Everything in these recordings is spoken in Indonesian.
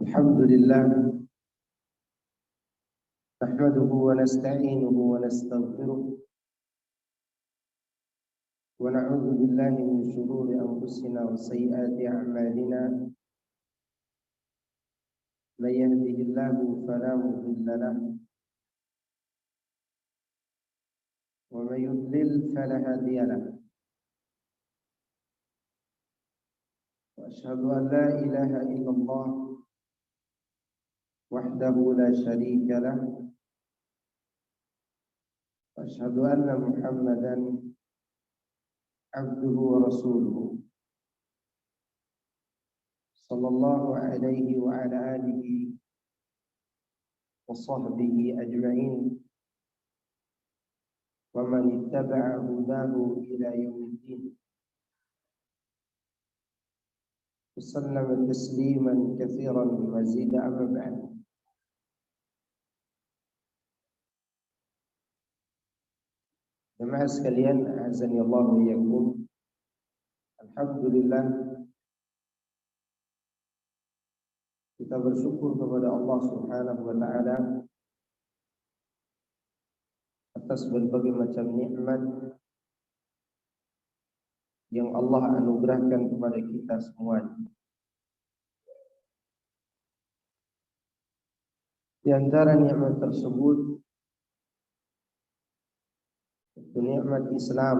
الحمد لله نحمده ونستعينه ونستغفره ونعوذ بالله من شرور أنفسنا وسيئات أعمالنا من يهده الله فلا مضل له ومن يضلل فلا هادي له وأشهد أن لا إله إلا الله وحده لا شريك له وأشهد أن محمدا عبده ورسوله صلى الله عليه وعلى آله وصحبه أجمعين ومن اتبع هداه إلى يوم الدين وسلم تسليما كثيرا مزيدا. أما بعد، jemaah sekalian, azani Allah wa iyyakum. Alhamdulillah, kita bersyukur kepada Allah Subhanahu wa taala atas berbagai macam nikmat yang Allah anugerahkan kepada kita semuanya. Di antara nikmat tersebut itu nikmat Islam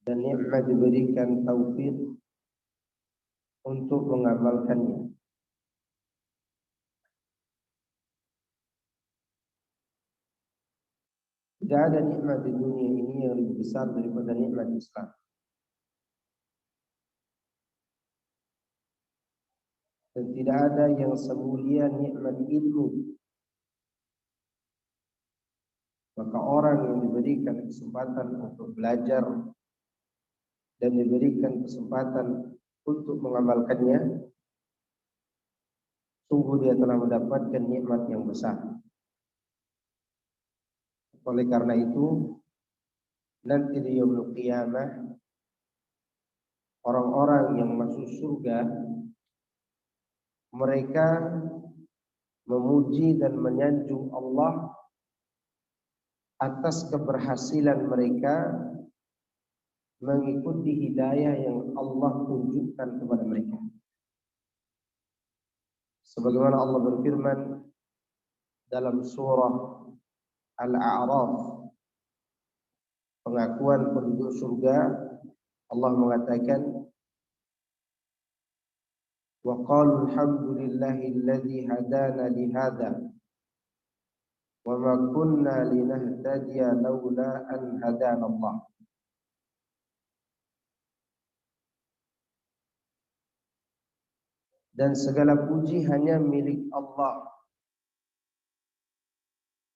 dan nikmat diberikan taufik untuk mengamalkannya. Tidak ada nikmat di dunia ini yang lebih besar daripada nikmat Islam. Dan tidak ada yang semulia nikmat ilmu. Maka orang yang diberikan kesempatan untuk belajar dan diberikan kesempatan untuk mengamalkannya, sungguh dia telah mendapatkan nikmat yang besar. Oleh karena itu, nanti di yaumul qiyamah, orang-orang yang masuk surga, mereka memuji dan menyanjung Allah atas keberhasilan mereka mengikuti hidayah yang Allah tunjukkan kepada mereka. Sebagaimana Allah berfirman dalam surah Al-A'raf, pengakuan penduduk surga, Allah mengatakan, wa qalu alhamdulillahilladzi hadana li hadza wa ma kunna linahtadiya laula an hadana Allah. Dan segala puji hanya milik Allah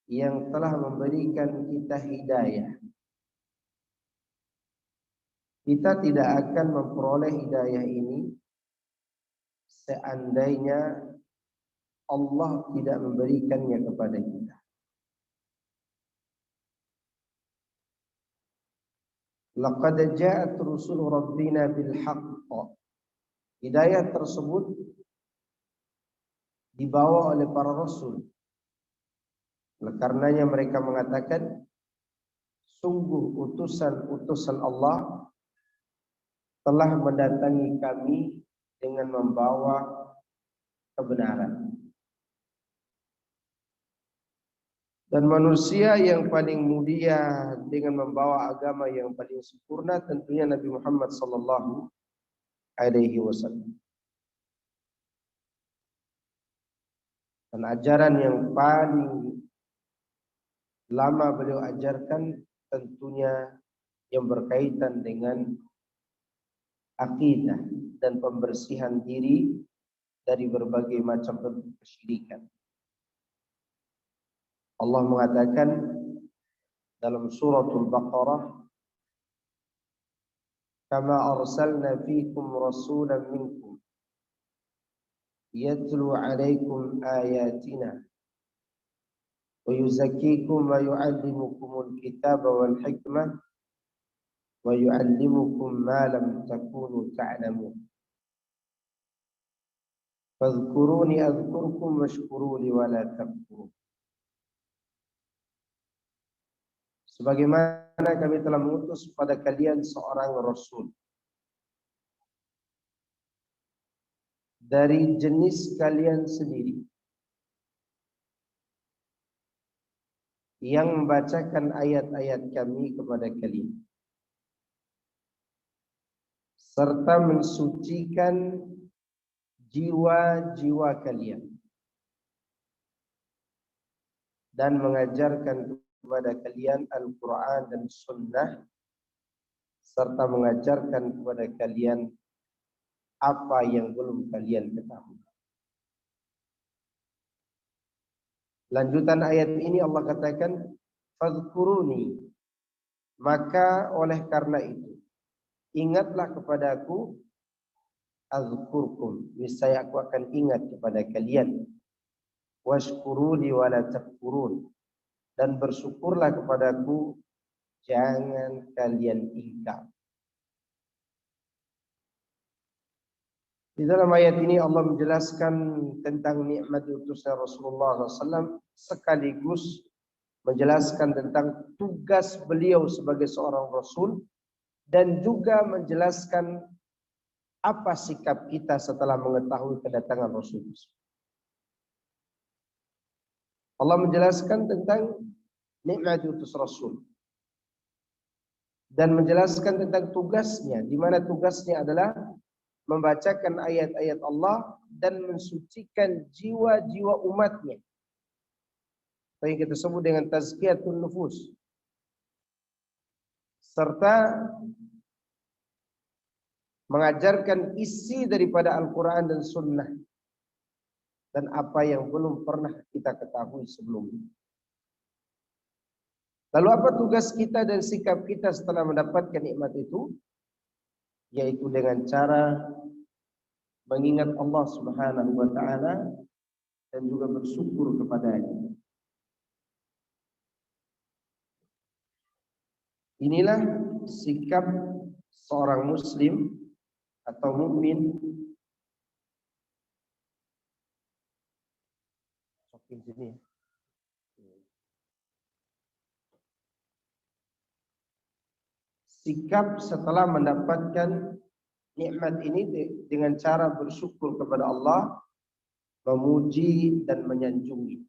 yang telah memberikan kita hidayah. Kita tidak akan memperoleh hidayah ini seandainya Allah tidak memberikannya kepada kita. Laqad ja'at rusul rabbina bil haqq. Hidayah tersebut dibawa oleh para rasul. Oleh karenanya mereka mengatakan, sungguh utusan-utusan Allah telah mendatangi kami dengan membawa kebenaran. Dan manusia yang paling mulia dengan membawa agama yang paling sempurna tentunya Nabi Muhammad sallallahu alaihi wasallam. Dan ajaran yang paling lama beliau ajarkan tentunya yang berkaitan dengan akidah dan pembersihan diri dari berbagai macam bentuk kesyirikan. Allah mengatakan dalam suratul Baqarah, kama arsalna fikum rasulan minkum yatlu alaikum ayatina wa yuzakkikum wa yu'allimukumul kitaba wal hikmah wa yu'allimukum ma lam takunu ta'lamun. Fadhkuruni adhkurkum washkuruli wala takfurun. Sebagaimana kami telah mengutus pada kalian seorang Rasul dari jenis kalian sendiri, yang membacakan ayat-ayat kami kepada kalian, serta mensucikan jiwa-jiwa kalian, dan mengajarkan kepada kalian Al-Quran dan Sunnah, serta mengajarkan kepada kalian apa yang belum kalian ketahui. Lanjutan ayat ini Allah katakan, fadhkuruni, maka oleh karena itu ingatlah kepadaku, azkurkum, niscaya aku akan ingat kepada kalian, washkuruli wala takfurun, dan bersyukurlah kepadaku, jangan kalian ingkar. Di dalam ayat ini Allah menjelaskan tentang nikmat diutusnya Rasulullah SAW, sekaligus menjelaskan tentang tugas beliau sebagai seorang Rasul, dan juga menjelaskan apa sikap kita setelah mengetahui kedatangan Rasul. Allah menjelaskan tentang nikmat diutus Rasul dan menjelaskan tentang tugasnya, di mana tugasnya adalah membacakan ayat-ayat Allah dan mensucikan jiwa-jiwa umatnya, yang kita sebut dengan tazkiyatun nufus, serta mengajarkan isi daripada Al-Quran dan Sunnah, dan apa yang belum pernah kita ketahui sebelumnya. Lalu apa tugas kita dan sikap kita setelah mendapatkan nikmat itu? Yaitu dengan cara mengingat Allah Subhanahu wa Ta'ala dan juga bersyukur kepadanya. Inilah sikap seorang muslim atau mukmin. Sikap setelah mendapatkan nikmat ini dengan cara bersyukur kepada Allah, memuji dan menyanjungi.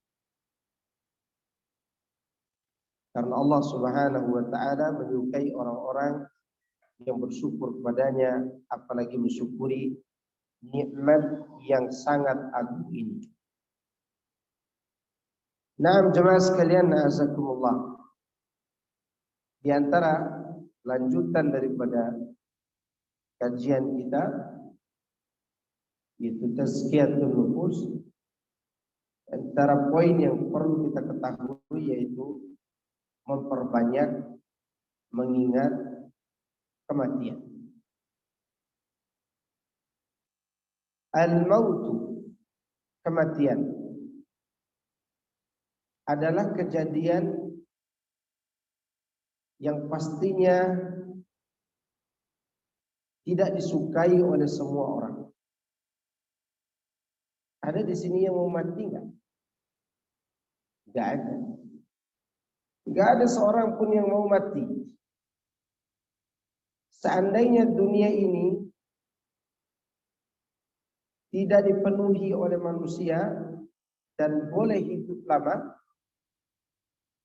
Karena Allah Subhanahu wa Ta'ala menyukai orang-orang yang bersyukur kepadanya, apalagi mensyukuri nikmat yang sangat agung ini. Naam jemaah sekalian, na'azakumullah. Di antara lanjutan daripada kajian kita, yaitu tazkiyatun nufus, antara poin yang perlu kita ketahui yaitu memperbanyak mengingat kematian. Al-mautu, kematian, adalah kejadian yang pastinya tidak disukai oleh semua orang. Ada di sini yang mau mati enggak? Enggak ada. Enggak ada seorang pun yang mau mati. Seandainya dunia ini tidak dipenuhi oleh manusia dan boleh hidup lama,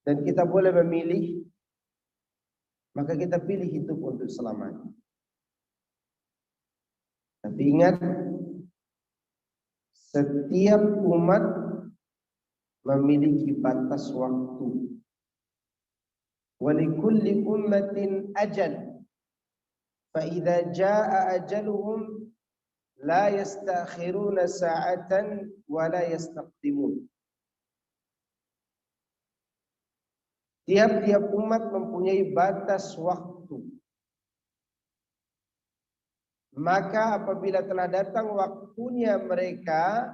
dan kita boleh memilih, maka kita pilih hidup untuk selamanya. Tapi ingat, setiap umat memiliki batas waktu. Walikulli ummatin ajal, fa idza jaa ajaluhum la yastakhiruna sa'atan wa la yastaqdimun. Tiap-tiap umat mempunyai batas waktu. Maka apabila telah datang waktunya mereka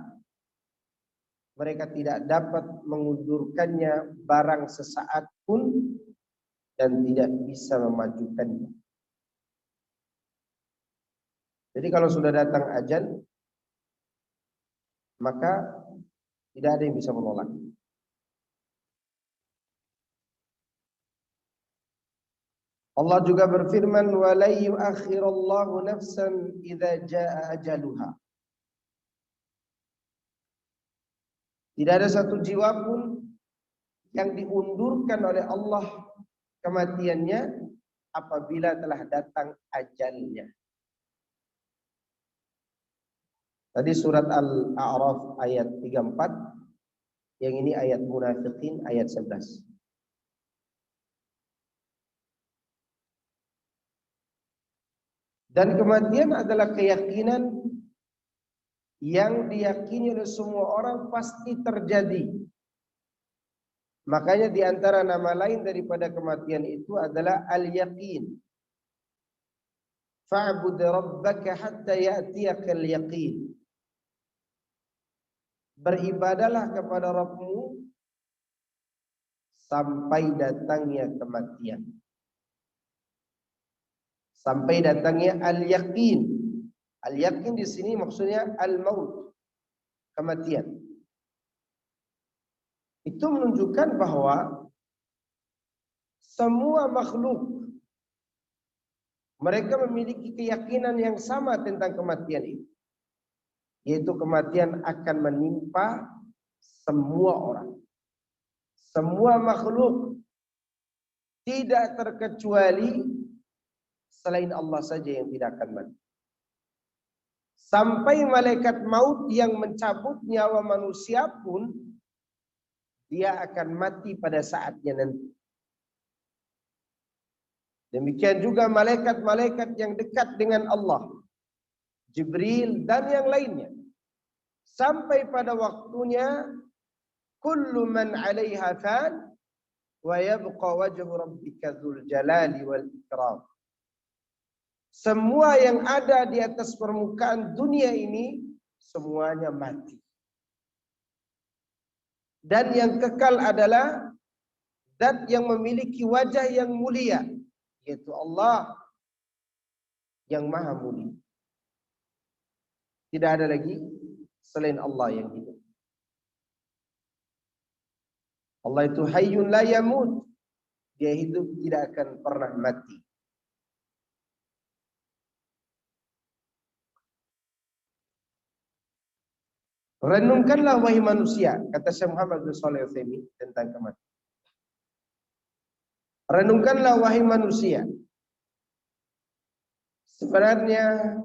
tidak dapat mengundurkannya barang sesaat pun dan tidak bisa memajukannya. Jadi kalau sudah datang ajal, maka tidak ada yang bisa menolak. Allah juga berfirman, "Wa la yu'akhirullahu nafsan idza jaa ajaluha." Tidak ada satu jiwa pun yang diundurkan oleh Allah kematiannya apabila telah datang ajalnya. Tadi surat Al-A'raf ayat 34, yang ini ayat Munafiqin ayat 11. Dan kematian adalah keyakinan yang diyakini oleh semua orang pasti terjadi. Makanya di antara nama lain daripada kematian itu adalah al-yaqin. Fa'bud rabbaka hatta ya'tiyakal yaqin. Beribadalah kepada Rabbmu sampai datangnya kematian. Sampai datangnya al-yaqin. Al-yaqin di sini maksudnya al-maut, kematian. Itu menunjukkan bahwa semua makhluk mereka memiliki keyakinan yang sama tentang kematian itu. Yaitu kematian akan menimpa semua orang. Semua makhluk, tidak terkecuali selain Allah saja yang tidak akan mati. Sampai malaikat maut yang mencabut nyawa manusia pun, dia akan mati pada saatnya nanti. Demikian juga malaikat-malaikat yang dekat dengan Allah, Jibril dan yang lainnya. Sampai pada waktunya, kullu man 'alaiha fan wa yabqa wajhu rabbika dzul jalali wal ikram. Semua yang ada di atas permukaan dunia ini semuanya mati. Dan yang kekal adalah zat yang memiliki wajah yang mulia, yaitu Allah yang maha mulia. Tidak ada lagi selain Allah yang hidup. Allah itu hayyun la yamut. Dia hidup tidak akan pernah mati. Renungkanlah wahai manusia, kata Syekh Muhammad bin Shalih Al-Utsaimin tentang kematian. Renungkanlah wahai manusia, sebenarnya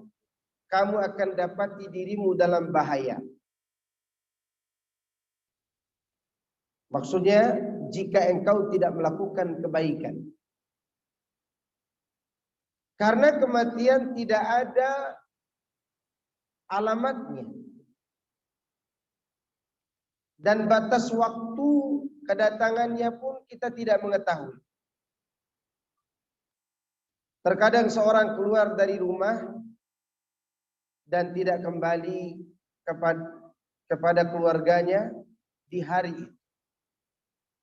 kamu akan dapati dirimu dalam bahaya. Maksudnya, jika engkau tidak melakukan kebaikan. Karena kematian tidak ada alamatnya. Dan batas waktu kedatangannya pun kita tidak mengetahui. Terkadang seorang keluar dari rumah dan tidak kembali kepada keluarganya di hari itu.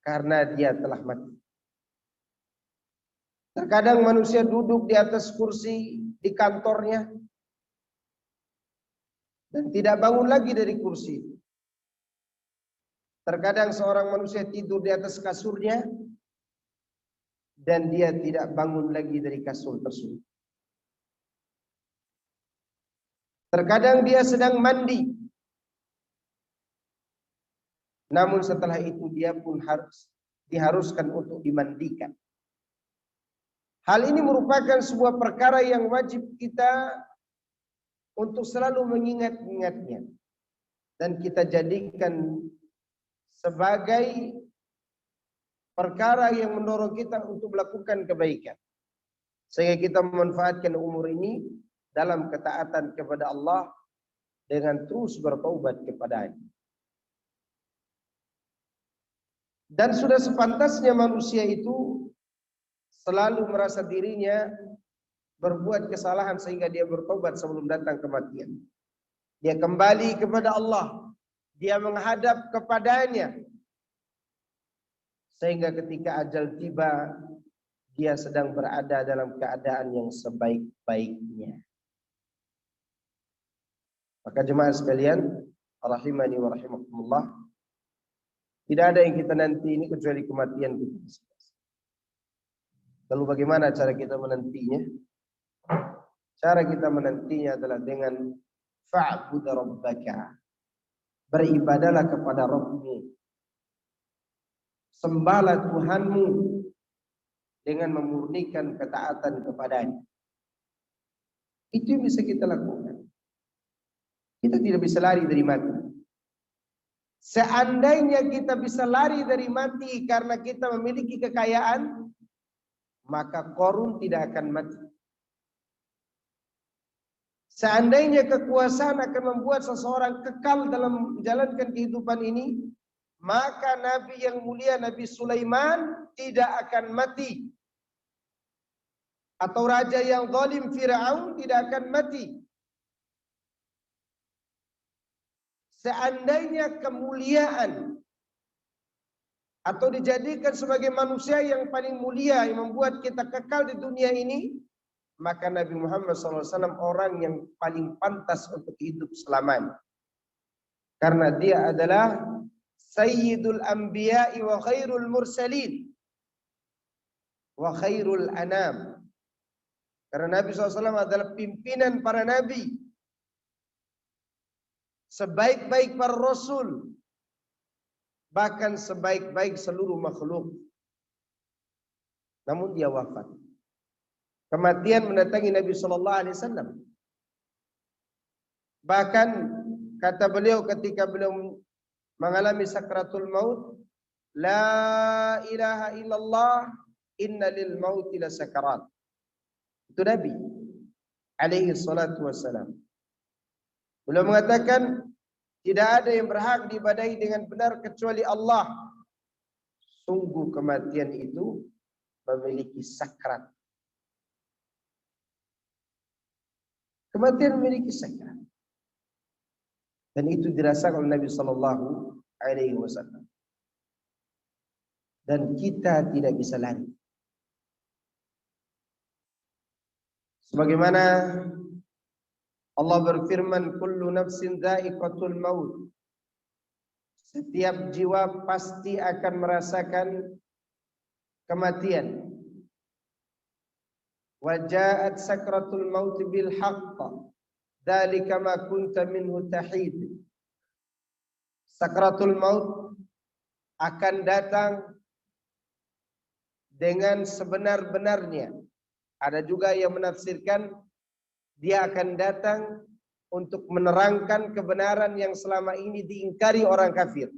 Karena dia telah mati. Terkadang manusia duduk di atas kursi di kantornya dan tidak bangun lagi dari kursi itu. Terkadang seorang manusia tidur di atas kasurnya dan dia tidak bangun lagi dari kasur tersebut. Terkadang dia sedang mandi, namun setelah itu dia pun diharuskan untuk dimandikan. Hal ini merupakan sebuah perkara yang wajib kita untuk selalu mengingat-ingatnya. Dan kita jadikan sebagai perkara yang mendorong kita untuk melakukan kebaikan. Sehingga kita memanfaatkan umur ini dalam ketaatan kepada Allah dengan terus bertaubat kepada-Nya. Dan sudah sepantasnya manusia itu selalu merasa dirinya berbuat kesalahan sehingga dia bertobat sebelum datang kematian. Dia kembali kepada Allah. Dia menghadap kepadanya. Sehingga ketika ajal tiba, dia sedang berada dalam keadaan yang sebaik-baiknya. Maka jemaah sekalian, rahimani wa rahimakumullah, tidak ada yang kita nanti ini kecuali kematian kita. Lalu bagaimana cara kita menantinya? Cara kita menantinya adalah dengan fa'bud rabbaka. Beribadalah kepada Rabbmu. Sembahlah Tuhanmu dengan memurnikan ketaatan kepadanya. Itu yang bisa kita lakukan. Kita tidak bisa lari dari mati. Seandainya kita bisa lari dari mati karena kita memiliki kekayaan, maka Qarun tidak akan mati. Seandainya kekuasaan akan membuat seseorang kekal dalam menjalankan kehidupan ini, maka Nabi yang mulia Nabi Sulaiman tidak akan mati. Atau raja yang zalim Firaun tidak akan mati. Seandainya kemuliaan atau dijadikan sebagai manusia yang paling mulia yang membuat kita kekal di dunia ini, maka Nabi Muhammad SAW orang yang paling pantas untuk hidup selamanya. Karena dia adalah Sayyidul Anbiya'i wa khairul mursalin wa khairul anam. Karena Nabi SAW adalah pimpinan para nabi, sebaik-baik para rasul, bahkan sebaik-baik seluruh makhluk. Namun dia wafat. Kematian mendatangi Nabi Sallallahu Alaihi Wasallam. Bahkan kata beliau ketika beliau mengalami sakratul maut, la ilaha illallah inna lil mauti la sakarat. Itu Nabi alaihi salatu wassalam. Beliau mengatakan tidak ada yang berhak diibadahi dengan benar kecuali Allah. Sungguh kematian itu memiliki sakrat. Kematian memiliki sakrat. Dan itu dirasakan oleh Nabi Sallallahu Alaihi Wasallam. Dan kita tidak bisa lari. Sebagaimana Allah berfirman, kullu nafsin dha'iqatul maut. Setiap jiwa pasti akan merasakan kematian. Wa ja'at sakratul maut bil haqq. Dzalika ma kunta minhu tahid. Sakratul maut akan datang dengan sebenar-benarnya. Ada juga yang menafsirkan dia akan datang untuk menerangkan kebenaran yang selama ini diingkari orang kafir.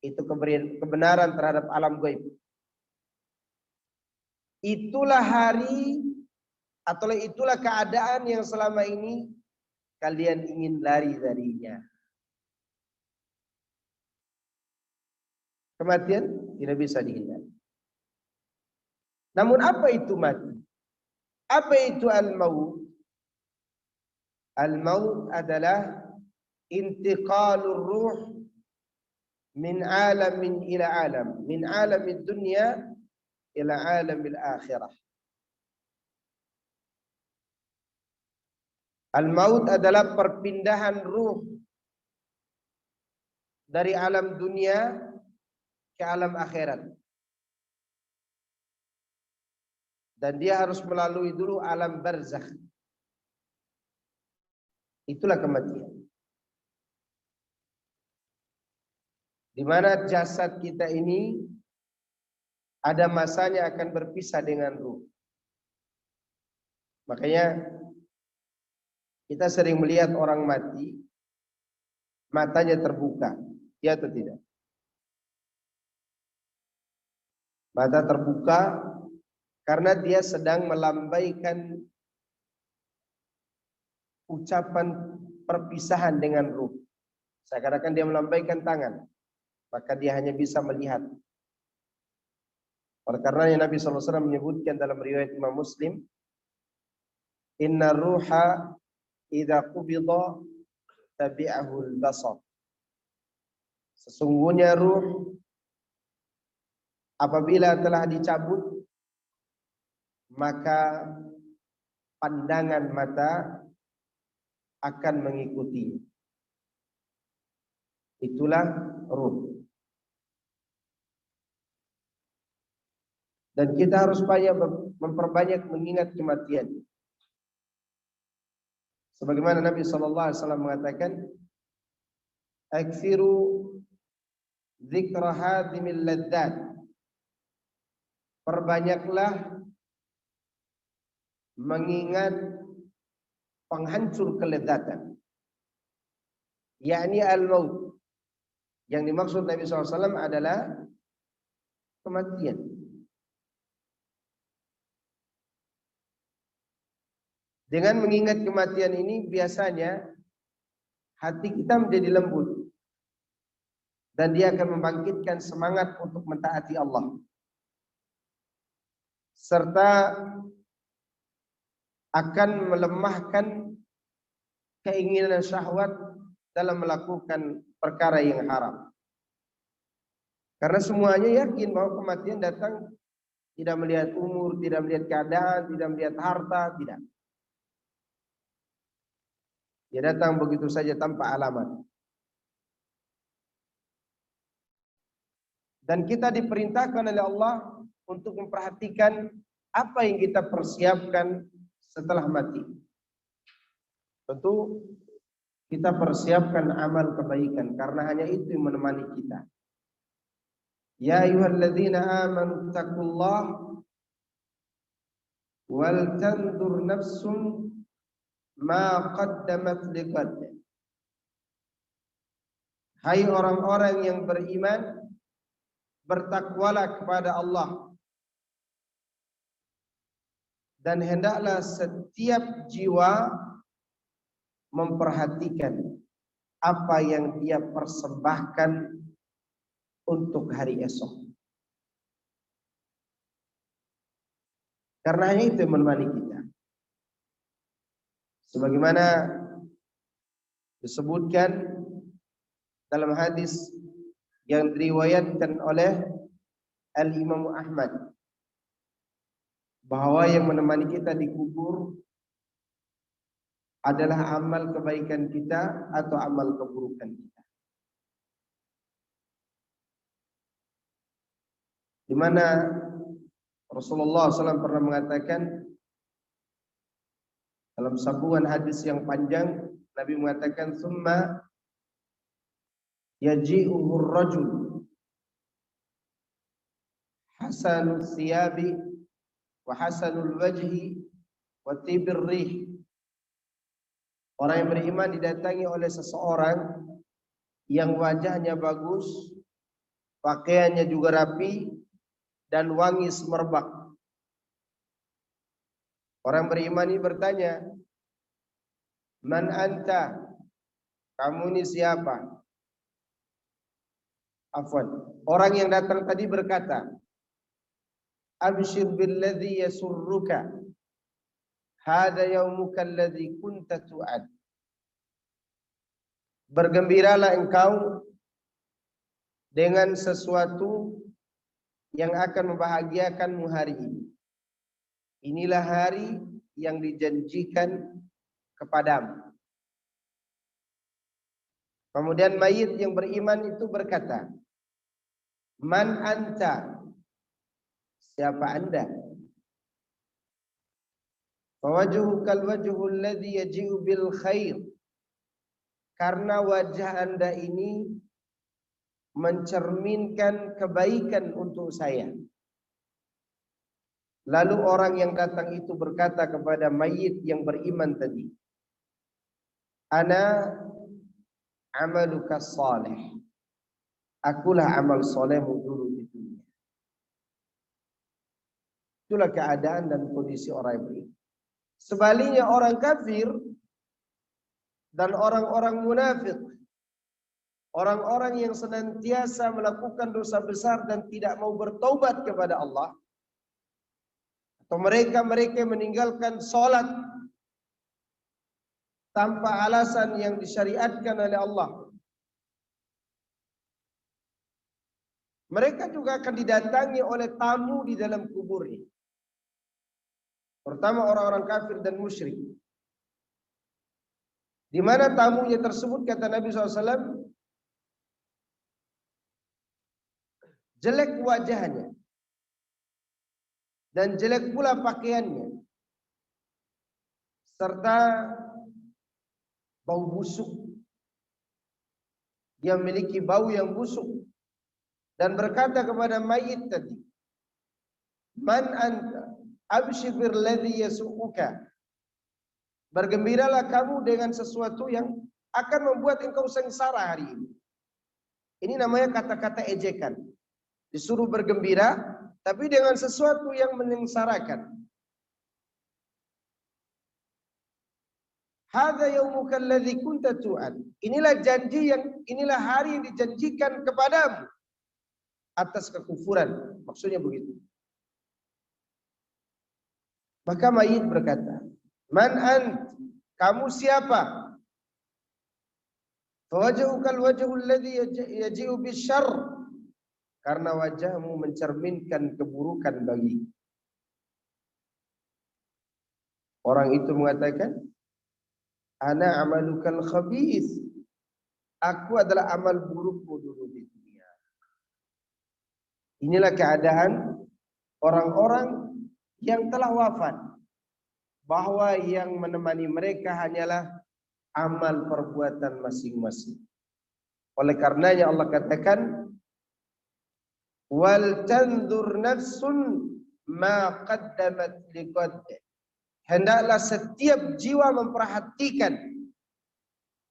Itu kebenaran terhadap alam gaib. Itulah hari atau itulah keadaan yang selama ini kalian ingin lari darinya. Kematian tidak bisa dihindari. Namun apa itu mati? Apa itu al-maut? Al-maut adalah intiqalur ruh min alamin ila alam, min alamid dunya ila alamil akhirah. Al-maut adalah perpindahan ruh dari alam dunia ke alam akhirat. Dan dia harus melalui dulu alam barzakh. Itulah kematian. Di mana jasad kita ini ada masanya akan berpisah dengan ruh. Makanya kita sering melihat orang mati, matanya terbuka, ya atau tidak? Mata terbuka karena dia sedang melambaikan ucapan perpisahan dengan ruh. Seakan-akan dia melambaikan tangan, maka dia hanya bisa melihat. Oleh karenanya Nabi SAW menyebutkan dalam riwayat Imam Muslim, inna ruha idza qubida tabi'ahu al-basar. Sesungguhnya ruh apabila telah dicabut, maka pandangan mata akan mengikuti. Itulah ruh. Dan kita harus memperbanyak mengingat kematian. Sebagaimana Nabi SAW mengatakan, "Aktsiru dzikra hadhimil ladzat." Perbanyaklah mengingat penghancur kelezatan, yakni al-maut. Yang dimaksud Nabi SAW adalah kematian. Dengan mengingat kematian ini biasanya hati kita menjadi lembut dan dia akan membangkitkan semangat untuk mentaati Allah, serta akan melemahkan keinginan syahwat dalam melakukan perkara yang haram. Karena semuanya yakin bahwa kematian datang tidak melihat umur, tidak melihat keadaan, tidak melihat harta, tidak. Dia datang begitu saja tanpa alamat. Dan kita diperintahkan oleh Allah untuk memperhatikan apa yang kita persiapkan setelah mati. Tentu kita persiapkan amal kebaikan karena hanya itu yang menemani kita. Ya ayyuhalladzina amanu taqullaha wal tanzur nafsun ma qaddamat liqad. Hai orang-orang yang beriman, bertakwalah kepada Allah, dan hendaklah setiap jiwa memperhatikan apa yang dia persembahkan untuk hari esok. Karena hanya itu yang menemani kita. Sebagaimana disebutkan dalam hadis yang diriwayatkan oleh Al-Imam Ahmad, bahwa yang menemani kita di kubur adalah amal kebaikan kita atau amal keburukan kita. Di mana Rasulullah SAW pernah mengatakan dalam sambungan hadis yang panjang, Nabi mengatakan, "Tsumma yaji'uhur rajul hasanul thiyabi wa hasanul wajhi wa tibir rih." Orang yang beriman didatangi oleh seseorang yang wajahnya bagus, pakaiannya juga rapi, dan wangi semerbak. Orang beriman ini bertanya, "Man anta?" Kamu ini siapa? Afwan. Orang yang datang tadi berkata, "Abshir billadhi yasurruka. Hada yaumuka alladhi kunta tu'ad." Bergembiralah engkau dengan sesuatu yang akan membahagiakanmu hari ini. Inilah hari yang dijanjikan kepadamu. Kemudian mayit yang beriman itu berkata, "Man anta?" Siapa Anda? "Fawajhukal wajhul ladzi yaji'u bil khair." Karena wajah Anda ini mencerminkan kebaikan untuk saya. Lalu orang yang datang itu berkata kepada mayit yang beriman tadi, "Ana amaluka salih." Akulah amal solehmu dulu di dunia. Itulah keadaan dan kondisi orang yang beriman. Sebaliknya orang kafir dan orang-orang munafik, orang-orang yang senantiasa melakukan dosa besar dan tidak mau bertaubat kepada Allah, atau mereka yang meninggalkan sholat tanpa alasan yang disyariatkan oleh Allah, mereka juga akan didatangi oleh tamu di dalam kuburnya. Pertama orang-orang kafir dan musyrik. Di mana tamunya tersebut, kata Nabi SAW, jelek wajahnya, dan jelek pula pakaiannya, serta bau busuk. Dia memiliki bau yang busuk dan berkata kepada mayit tadi, "Man anta? Abshir billadhi yasu'uka." Bergembiralah kamu dengan sesuatu yang akan membuat engkau sengsara hari ini. Ini namanya kata-kata ejekan. Disuruh bergembira, tapi dengan sesuatu yang menyengsarakan. Hadza yaumuka alladzi kunta tu'ad. Inilah hari yang dijanjikan kepadamu atas kekufuran. Maksudnya begitu. Maka mayit berkata, "Man ant? Kamu siapa?" Fawajahuka alwajhu alladzi yaji'u bisyarr. Karena wajahmu mencerminkan keburukan bagi. Orang itu mengatakan, "Ana amalukal khabith." Aku adalah amal burukmu dulu di dunia. Inilah keadaan orang-orang yang telah wafat, bahwa yang menemani mereka hanyalah amal perbuatan masing-masing. Oleh karenanya Allah katakan, "Wal tanzur nafsun ma qaddamat liqad." Hendaklah setiap jiwa memperhatikan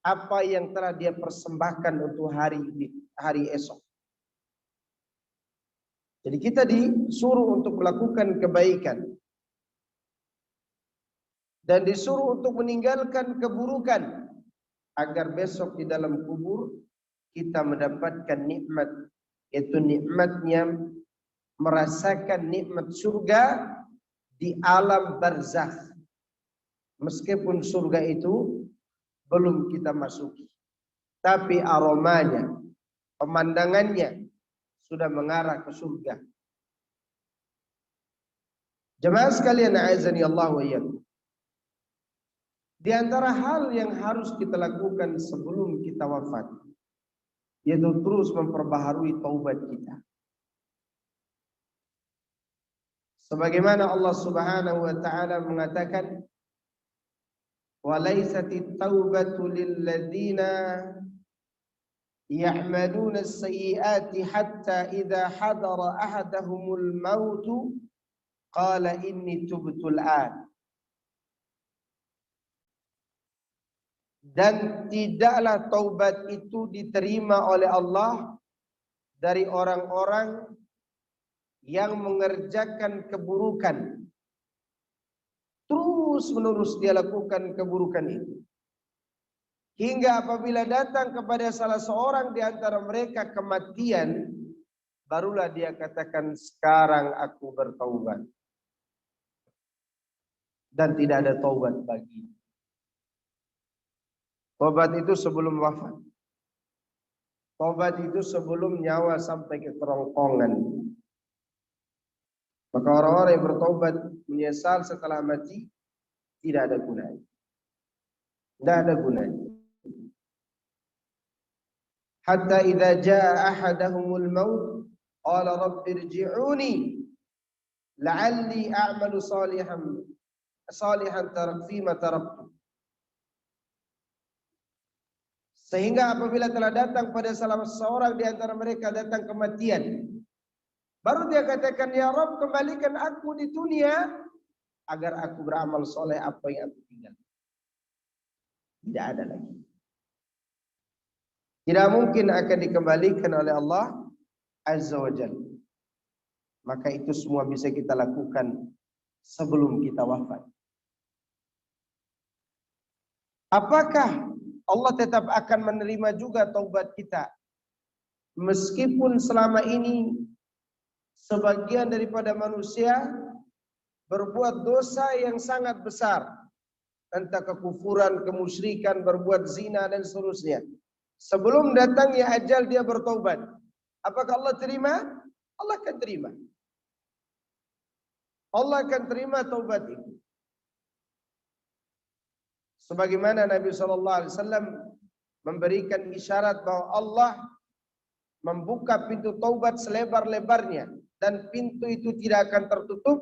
apa yang telah dia persembahkan untuk hari esok. Jadi kita disuruh untuk melakukan kebaikan dan disuruh untuk meninggalkan keburukan agar besok di dalam kubur kita mendapatkan nikmat, yaitu nikmatnya merasakan nikmat surga di alam barzakh. Meskipun surga itu belum kita masuki, tapi aromanya, pemandangannya sudah mengarah ke surga. Jemaah sekalian, a'azani Allah wa iyyakum. Di antara hal yang harus kita lakukan sebelum kita wafat, yaitu terus memperbaharui taubat kita. Sebagaimana Allah Subhanahu wa taala mengatakan, "Wa laysatit taubatu lil ladzina ya'maluna as-sayyi'ati hatta idza hadara ahadahumul maut qala inni tubtu al-an." Dan tidaklah taubat itu diterima oleh Allah dari orang-orang yang mengerjakan keburukan, terus menerus dia lakukan keburukan itu, hingga apabila datang kepada salah seorang di antara mereka kematian, barulah dia katakan, "Sekarang aku bertaubat." Dan tidak ada taubat bagi. Taubat itu sebelum wafat. Taubat itu sebelum nyawa sampai ke kerongkongan. Maka orang-orang yang bertaubat menyesal setelah mati tidak ada gunanya. Tidak ada gunanya. Hatta idza jaa ahadahumul maut qala rabbi irji'uni la'alli a'malu salihan fima taraktu. Sehingga apabila telah datang pada salah seorang di antara mereka datang kematian, baru dia katakan, "Ya Rabb, kembalikan aku di dunia agar aku beramal soleh apa yang aku tinggalkan." Tidak ada lagi. Tidak mungkin akan dikembalikan oleh Allah Azza wa Jalla. Maka itu semua bisa kita lakukan sebelum kita wafat. Apakah Allah tetap akan menerima juga taubat kita? Meskipun selama ini sebagian daripada manusia berbuat dosa yang sangat besar, entah kekufuran, kemusyrikan, berbuat zina dan seterusnya. Sebelum datangnya ajal dia bertaubat. Apakah Allah terima? Allah akan terima. Allah akan terima taubat itu. Sebagaimana Nabi SAW memberikan isyarat bahwa Allah membuka pintu taubat selebar-lebarnya, dan pintu itu tidak akan tertutup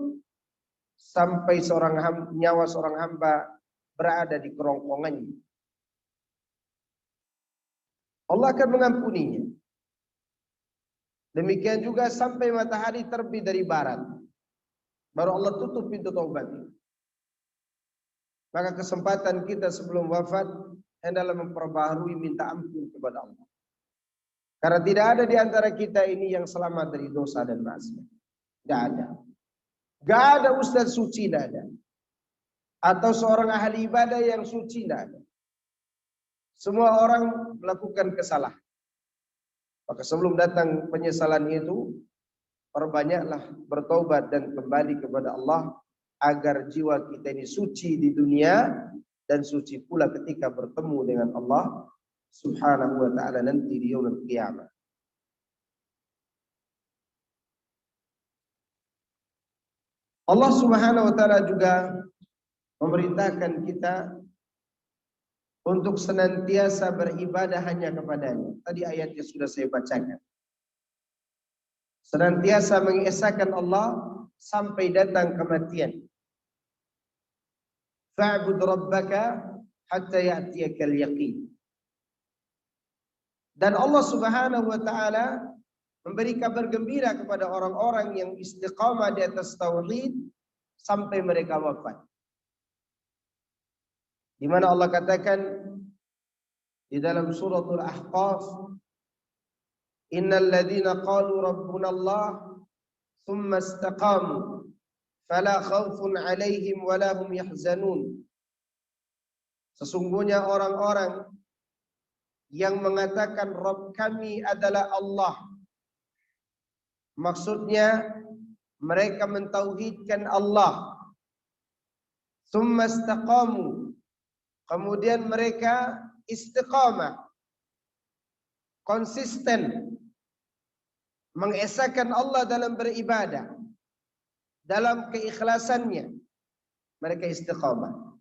sampai nyawa seorang hamba berada di kerongkongannya. Allah akan mengampuninya. Demikian juga sampai matahari terbit dari barat, baru Allah tutup pintu taubat. Maka kesempatan kita sebelum wafat adalah memperbaharui minta ampun kepada Allah. Karena tidak ada di antara kita ini yang selamat dari dosa dan maksiat. Tidak ada. Tidak ada ustaz suci, tidak ada. Atau seorang ahli ibadah yang suci, tidak ada. Semua orang melakukan kesalahan. Maka sebelum datang penyesalan itu, perbanyaklah bertaubat dan kembali kepada Allah agar jiwa kita ini suci di dunia dan suci pula ketika bertemu dengan Allah Subhanahu wa ta'ala nanti di yaumul qiyamah. Allah Subhanahu wa ta'ala juga memerintahkan kita untuk senantiasa beribadah hanya kepadanya. Tadi ayatnya sudah saya bacakan. Senantiasa mengesahkan Allah sampai datang kematian. Fa'bud rabbaka hatta ya'tiyakal yaqin. Dan Allah Subhanahu wa ta'ala memberi kabar gembira kepada orang-orang yang istiqamah di atas tauhid sampai mereka wafat. Di mana Allah katakan di dalam suratul Ahqaf, innal ladzina qalu rabbuna Allah thumma istaqamu fala khaufun 'alaihim wala hum yahzanun. Sesungguhnya orang-orang yang mengatakan Rabb kami adalah Allah. Maksudnya mereka mentauhidkan Allah. Tsumma istaqamu. Kemudian mereka istiqamah. Konsisten. Mengesahkan Allah dalam beribadah. Dalam keikhlasannya. Mereka istiqamah.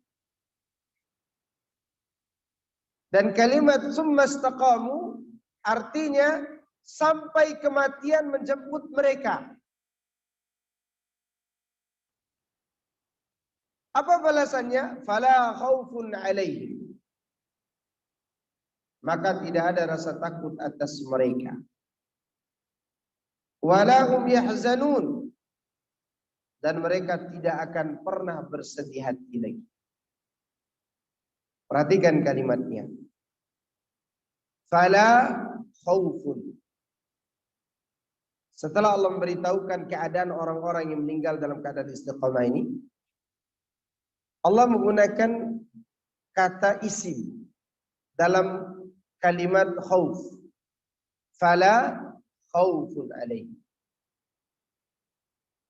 Dan kalimat summa istaqamu artinya sampai kematian menjemput mereka. Apa balasannya? Fala khaufun 'alaihim. Maka tidak ada rasa takut atas mereka. Wala hum yahzanun. Dan mereka tidak akan pernah bersedih hati lagi. Perhatikan kalimatnya. Fala khaufun. Setelah Allah memberitahukan keadaan orang-orang yang meninggal dalam keadaan istiqamah ini, Allah menggunakan kata isim dalam kalimat khauf. Fala khaufun alaihim.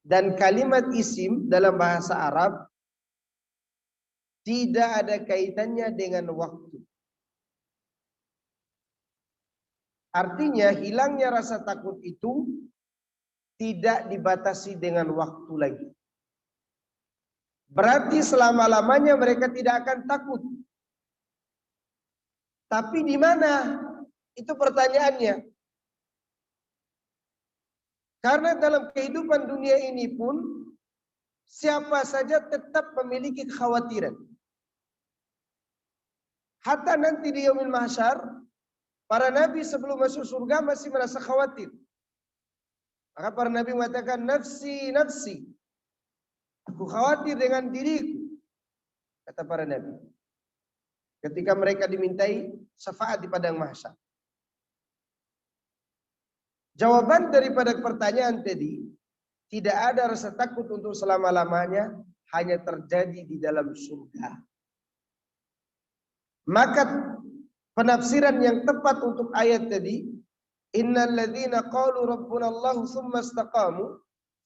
Dan kalimat isim dalam bahasa Arab tidak ada kaitannya dengan waktu. Artinya hilangnya rasa takut itu tidak dibatasi dengan waktu lagi. Berarti selama-lamanya mereka tidak akan takut. Tapi di mana? Itu pertanyaannya. Karena dalam kehidupan dunia ini pun siapa saja tetap memiliki kekhawatiran. Hatta nanti di yaumil mahsyar, para nabi sebelum masuk surga masih merasa khawatir. Maka para nabi mengatakan nafsi, nafsi. Aku khawatir dengan diriku. Kata para nabi. Ketika mereka dimintai syafaat di padang mahsyar. Jawaban daripada pertanyaan tadi, tidak ada rasa takut untuk selama-lamanya, hanya terjadi di dalam surga. Maka penafsiran yang tepat untuk ayat tadi, innal ladzina qalu rabbuna Allah tsumma istaqamu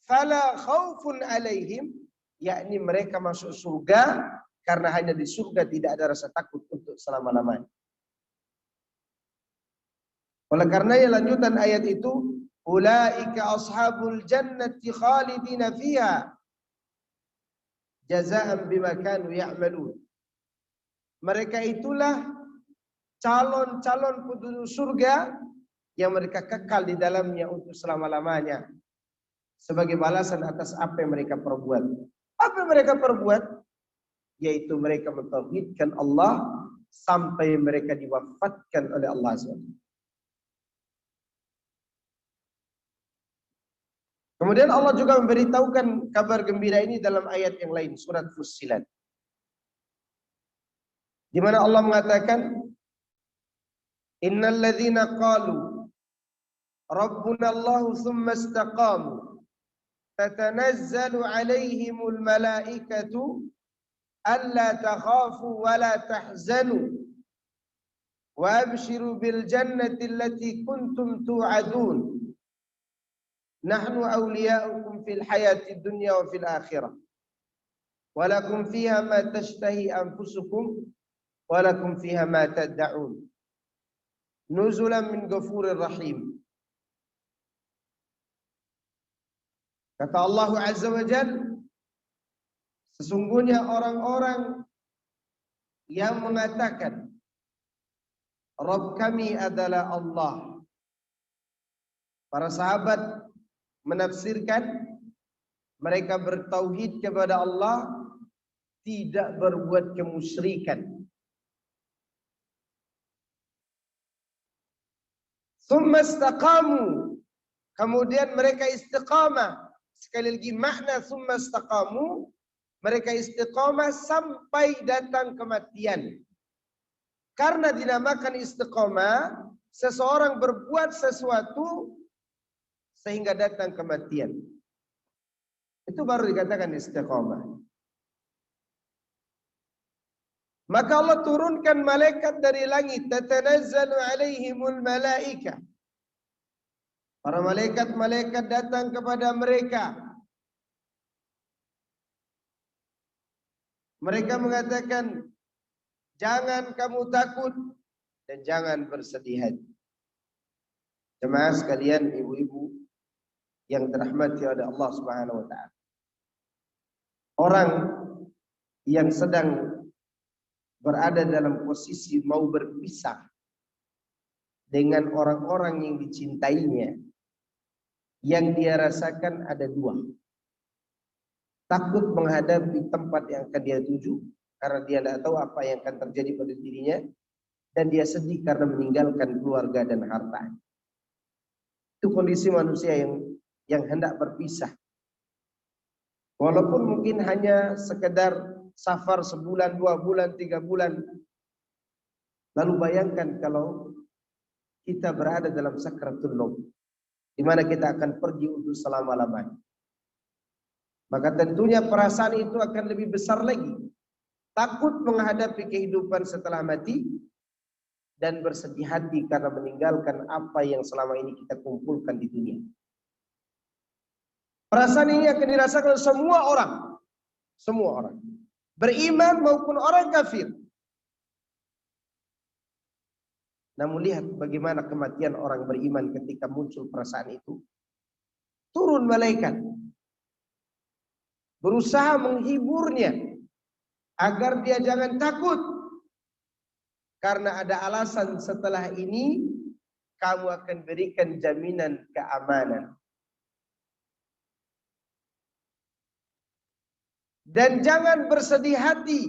fala khaufun alaihim, yakni mereka masuk surga karena hanya di surga tidak ada rasa takut untuk selama-lamanya. Oleh karenanya lanjutan ayat itu, ulaika ashabul jannati khalidina fiha jazaa'an bima kanu ya'malun. Mereka itulah calon-calon penduduk surga yang mereka kekal di dalamnya untuk selama-lamanya sebagai balasan atas apa yang mereka perbuat. Apa yang mereka perbuat? Yaitu mereka mentauhidkan Allah sampai mereka diwafatkan oleh Allah SWT. Kemudian Allah juga memberitahukan kabar gembira ini dalam ayat yang lain, surat Fussilat, di mana Allah mengatakan, Innal ladzina qalu Rabbuna Allahu tsumma istaqamu tatanazzalu 'alaihimul malaikatu alla takhafu wa la tahzanu wa abshiru bil jannati allati kuntum tu'adun nahnu awliya'ukum fil hayati dunya wa fil akhirah wa lakum fiha ma tashtahi anfusukum wa lakum fiha ma tad'un nuzulan min ghafurir rahim. Kata Allah Azza wa Jalla, sesungguhnya orang-orang yang mengatakan Rabb kami adalah Allah. Para sahabat menafsirkan mereka bertauhid kepada Allah, tidak berbuat kemusyrikan. Tsumma istaqamu, kemudian mereka istiqamah. Sekali lagi makna tsumma istaqamu, mereka istiqamah sampai datang kematian. Karena dinamakan istiqamah, seseorang berbuat sesuatu sehingga datang kematian. Itu baru dikatakan istiqamah. Maka Allah turunkan malaikat dari langit, tatanazzalu alaihimul malaika. Para malaikat-malaikat datang kepada mereka. Mereka mengatakan, jangan kamu takut dan jangan bersedih hati. Jemaah sekalian, ibu-ibu yang dirahmati oleh Allah Subhanahu wa taala. Orang yang sedang berada dalam posisi mau berpisah dengan orang-orang yang dicintainya, yang dia rasakan ada dua. Takut menghadapi tempat yang akan dia tuju karena dia tidak tahu apa yang akan terjadi pada dirinya, dan dia sedih karena meninggalkan keluarga dan harta. Itu kondisi manusia yang hendak berpisah. Walaupun mungkin hanya sekedar safar sebulan, 2 bulan, 3 bulan. Lalu bayangkan kalau kita berada dalam sakratul maut, di mana kita akan pergi untuk selama-lamanya. Maka tentunya perasaan itu akan lebih besar lagi. Takut menghadapi kehidupan setelah mati dan bersedih hati karena meninggalkan apa yang selama ini kita kumpulkan di dunia. Perasaan ini akan dirasakan oleh semua orang. Semua orang. Beriman maupun orang kafir. Namun lihat bagaimana kematian orang beriman ketika muncul perasaan itu. Turun malaikat. Berusaha menghiburnya. Agar dia jangan takut. Karena ada alasan setelah ini kamu akan berikan jaminan keamanan. Dan jangan bersedih hati.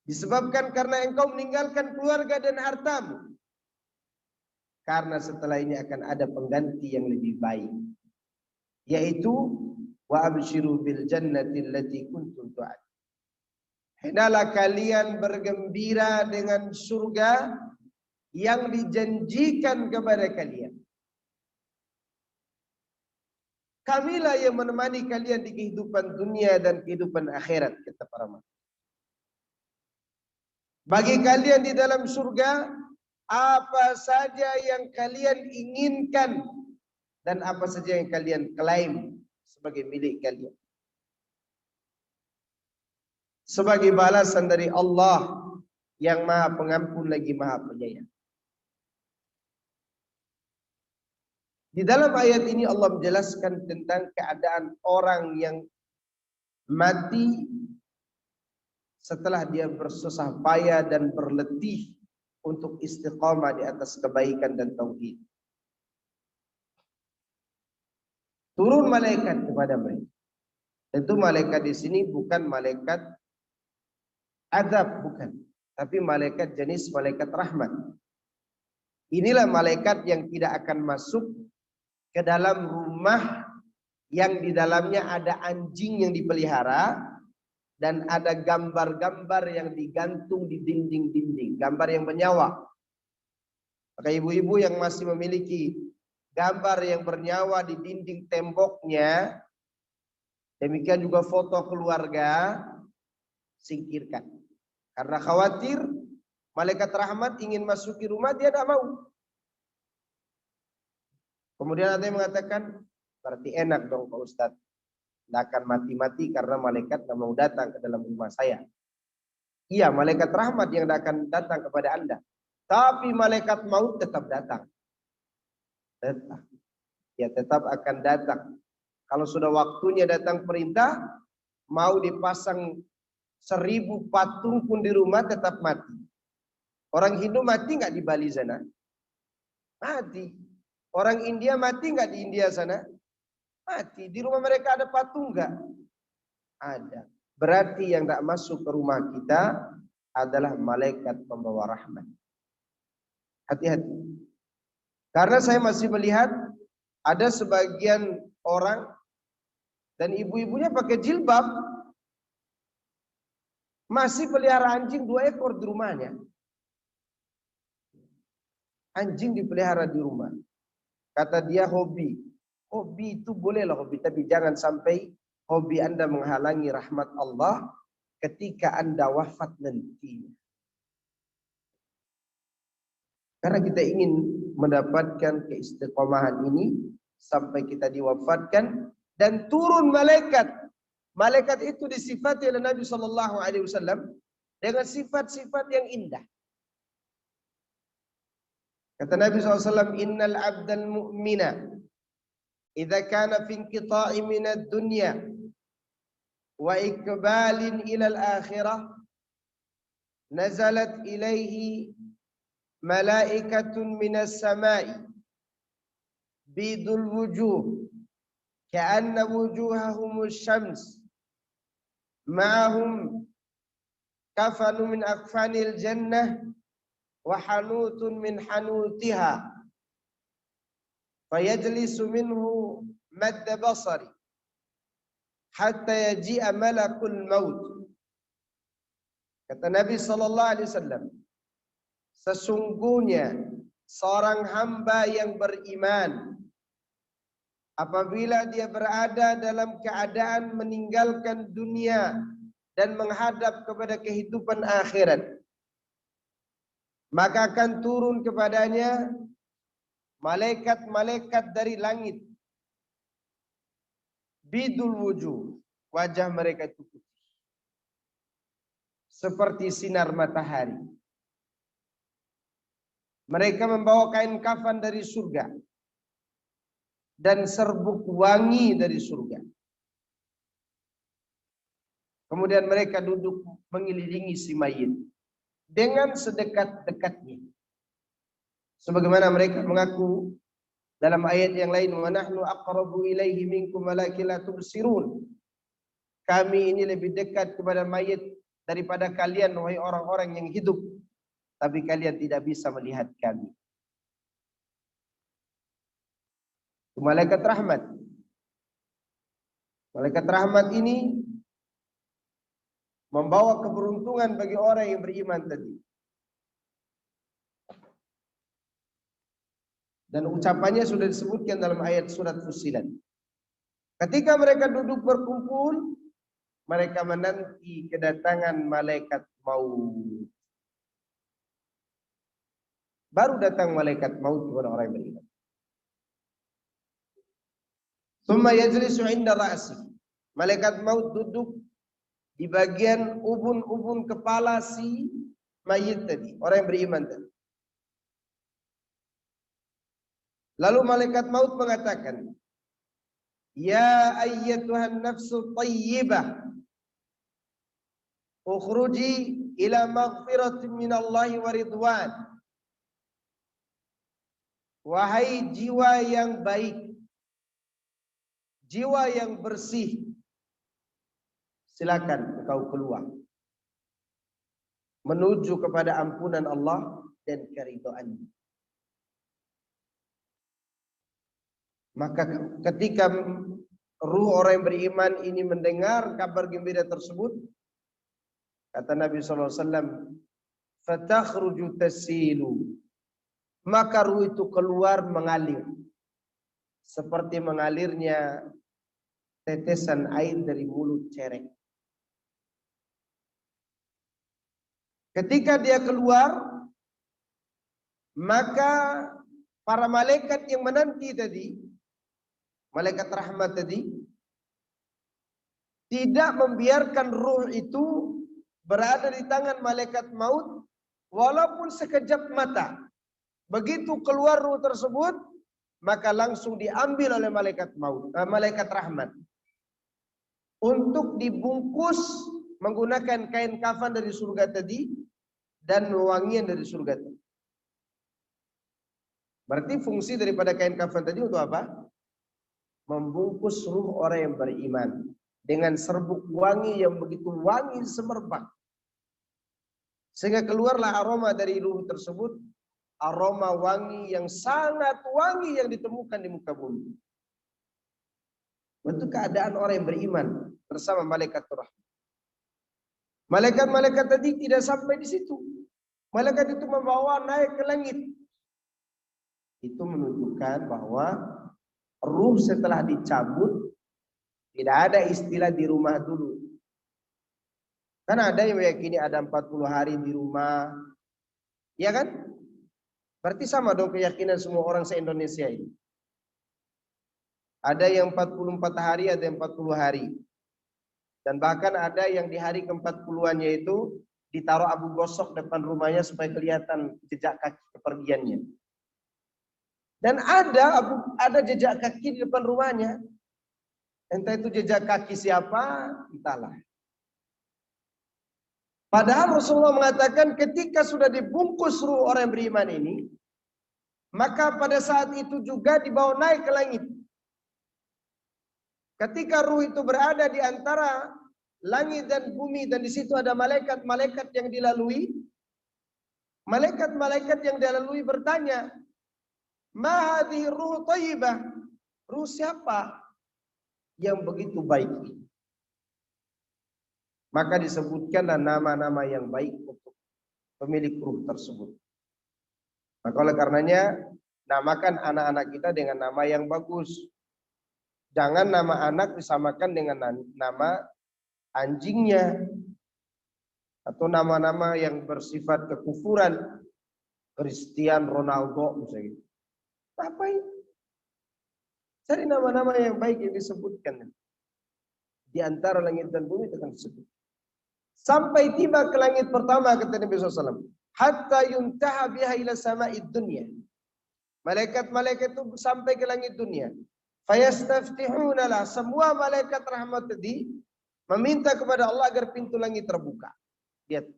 Disebabkan karena engkau meninggalkan keluarga dan hartamu. Karena setelah ini akan ada pengganti yang lebih baik. Yaitu wa abshiru bil jannati allati kuntum tu'ad. Hendaklah kalian bergembira dengan surga yang dijanjikan kepada kalian. Kamilah yang menemani kalian di kehidupan dunia dan kehidupan akhirat, kata para manusia. Bagi kalian di dalam surga, apa saja yang kalian inginkan dan apa saja yang kalian klaim sebagai milik kalian. Sebagai balasan dari Allah yang Maha Pengampun lagi Maha Penyayang. Di dalam ayat ini Allah menjelaskan tentang keadaan orang yang mati setelah dia bersusah payah dan berletih untuk istiqamah di atas kebaikan dan tauhid. Turun malaikat kepada mereka. Tentu malaikat di sini bukan malaikat adab, bukan, tapi malaikat jenis malaikat rahmat. Inilah malaikat yang tidak akan masuk ke dalam rumah yang di dalamnya ada anjing yang dipelihara dan ada gambar-gambar yang digantung di dinding-dinding, gambar yang bernyawa. Maka ibu-ibu yang masih memiliki gambar yang bernyawa di dinding temboknya, demikian juga foto keluarga, singkirkan. Karena khawatir malaikat rahmat ingin masuki rumah, dia tidak mau. Kemudian ada yang mengatakan, berarti enak dong Pak Ustadz, tidak akan mati-mati karena malaikat tidak mau datang ke dalam rumah saya. Iya, malaikat rahmat yang tidak akan datang kepada Anda. Tapi malaikat maut tetap datang. Tetap. Ya tetap akan datang. Kalau sudah waktunya datang perintah, mau dipasang 1000 patung pun di rumah tetap mati. Orang Hindu mati nggak di Bali sana? Mati. Orang India mati nggak di India sana? Mati. Di rumah mereka ada patung nggak? Ada. Berarti yang tidak masuk ke rumah kita adalah malaikat pembawa rahmat. Hati-hati. Karena saya masih melihat ada sebagian orang dan ibu-ibunya pakai jilbab, masih pelihara anjing 2 ekor di rumahnya. Anjing dipelihara di rumah. Kata dia hobi. Hobi itu bolehlah hobi, tapi jangan sampai hobi Anda menghalangi rahmat Allah ketika Anda wafat nanti. Karena kita ingin mendapatkan keistiqomahan ini sampai kita diwafatkan dan turun malaikat. Malaikat itu disifati oleh Nabi Shallallahu Alaihi Wasallam dengan sifat-sifat yang indah. Kata Nabi SAW, Innal abdal mu'mina idza kana fi inqita'i minad dunya wa ikbalin ila al-akhirah nazalat ilaihi malaikatun minas sama'i bidul wujuh ka'anna wujuhahumus syams ma'ahum kafanu min akfanil jannah wa hanutun min hanutiha fayajlisu minhu madda basari hatta yaji'a malakul maut. Kata Nabi sallallahu alaihi wasallam, sesungguhnya seorang hamba yang beriman apabila dia berada dalam keadaan meninggalkan dunia dan menghadap kepada kehidupan akhirat, maka akan turun kepadanya malaikat-malaikat dari langit. Bidul wujuh, wajah mereka itu putih seperti sinar matahari. Mereka membawa kain kafan dari surga dan serbuk wangi dari surga. Kemudian mereka duduk mengelilingi si mayit dengan sedekat-dekatnya. Sebagaimana mereka mengaku dalam ayat yang lain, wa nahnu aqrabu ilaihi minkum walakin la tubsirun. Kami ini lebih dekat kepada mayit daripada kalian wahai orang-orang yang hidup, tapi kalian tidak bisa melihat kami. Malaikat rahmat. Malaikat rahmat ini membawa keberuntungan bagi orang yang beriman tadi. Dan ucapannya sudah disebutkan dalam ayat surat Fussilat. Ketika mereka duduk berkumpul, mereka menanti kedatangan malaikat maut. Baru datang malaikat maut kepada orang yang beriman. Tsumma yajlisu 'inda ra'si. Malaikat maut duduk di bagian ubun-ubun kepala si mayit tadi, orang yang beriman tadi. Lalu malaikat maut mengatakan, Ya ayyatuhan nafsu tayyibah, ukhruji ila maghfiratin minallahi wa ridwan, wahai jiwa yang baik, jiwa yang bersih, silakan engkau keluar menuju kepada ampunan Allah dan keridhaan. Maka ketika ruh orang yang beriman ini mendengar kabar gembira tersebut, kata Nabi SAW, fatakhruju tasilu, maka ruh itu keluar mengalir seperti mengalirnya tetesan air dari mulut cerek. Ketika dia keluar, maka para malaikat yang menanti tadi, malaikat rahmat tadi, tidak membiarkan ruh itu berada di tangan malaikat maut walaupun sekejap mata. Begitu keluar ruh tersebut, maka langsung diambil oleh malaikat maut, malaikat rahmat, untuk dibungkus menggunakan kain kafan dari surga tadi dan wangian dari surga tadi. Berarti fungsi daripada kain kafan tadi untuk apa? Membungkus ruh orang yang beriman dengan serbuk wangi yang begitu wangi semerbak, sehingga keluarlah aroma dari ruh tersebut, aroma wangi yang sangat wangi yang ditemukan di muka bumi. Itu keadaan orang yang beriman bersama malaikat rahmat. Malaikat-malaikat tadi tidak sampai di situ. Malaikat itu membawa naik ke langit. Itu menunjukkan bahwa ruh setelah dicabut tidak ada istilah di rumah dulu. Kan ada yang meyakini ada 40 hari di rumah. Ya kan? Berarti sama dong keyakinan semua orang se-Indonesia ini. Ada yang 44 hari, ada yang 40 hari. Dan bahkan ada yang di hari ke-40-annya itu ditaruh abu gosok depan rumahnya supaya kelihatan jejak kaki kepergiannya. Dan ada jejak kaki di depan rumahnya. Entah itu jejak kaki siapa, entahlah. Padahal Rasulullah mengatakan ketika sudah dibungkus ruh orang yang beriman ini, maka pada saat itu juga dibawa naik ke langit. Ketika ruh itu berada di antara langit dan bumi dan di situ ada malaikat-malaikat yang dilalui, malaikat-malaikat yang dilalui bertanya, "Ma hadhihi ruh thayyibah?" Ruh siapa yang begitu baik? Maka disebutkanlah nama-nama yang baik untuk pemilik ruh tersebut. Maka oleh karenanya namakan anak-anak kita dengan nama yang bagus. Jangan nama anak disamakan dengan nama anjingnya atau nama-nama yang bersifat kekufuran, Cristiano Ronaldo misalnya. Apa itu? Cari nama-nama yang baik yang disebutkan. Di antara langit dan bumi itu akan disebut. Sampai tiba ke langit pertama, kata Nabi SAW. Hatta yuntaha biha ila sama'id dunya. Malaikat-malaikat itu sampai ke langit dunia. Fayastaftihuna lah. Semua malaikat rahmat tadi meminta kepada Allah agar pintu langit terbuka. Lihat.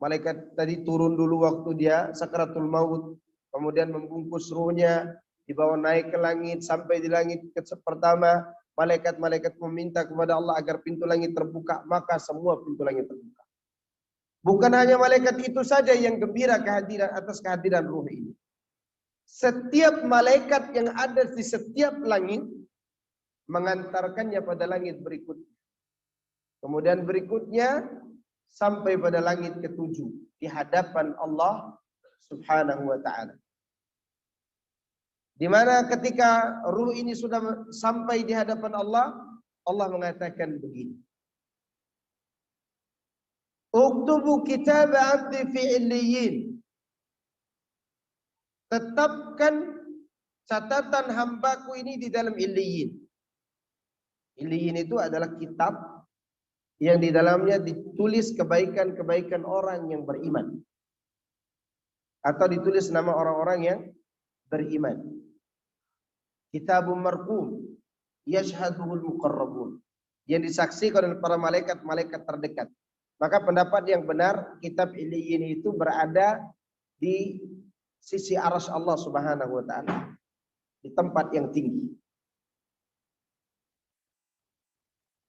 Malaikat tadi turun dulu waktu dia sakaratul maut. Kemudian membungkus ruhnya. Dibawa naik ke langit. Sampai di langit pertama. Malaikat-malaikat meminta kepada Allah agar pintu langit terbuka, maka semua pintu langit terbuka. Bukan hanya malaikat itu saja yang gembira atas kehadiran ruh ini. Setiap malaikat yang ada di setiap langit mengantarkannya pada langit berikutnya. Kemudian berikutnya sampai pada langit ketujuh di hadapan Allah Subhanahu wa ta'ala. Di mana ketika ruh ini sudah sampai di hadapan Allah, Allah mengatakan begini. Uktubu kitab 'abdi fi illiyin. Tetapkan catatan hambaku ini di dalam illiyin. Illiyin itu adalah kitab yang di dalamnya ditulis kebaikan-kebaikan orang yang beriman. Atau ditulis nama orang-orang yang beriman. Kitabun marqum yashhaduhul muqarrabun, yang disaksikan oleh para malaikat-malaikat terdekat. Maka pendapat yang benar kitab Illiyin itu berada di sisi arsy Allah Subhanahu wa taala, di tempat yang tinggi.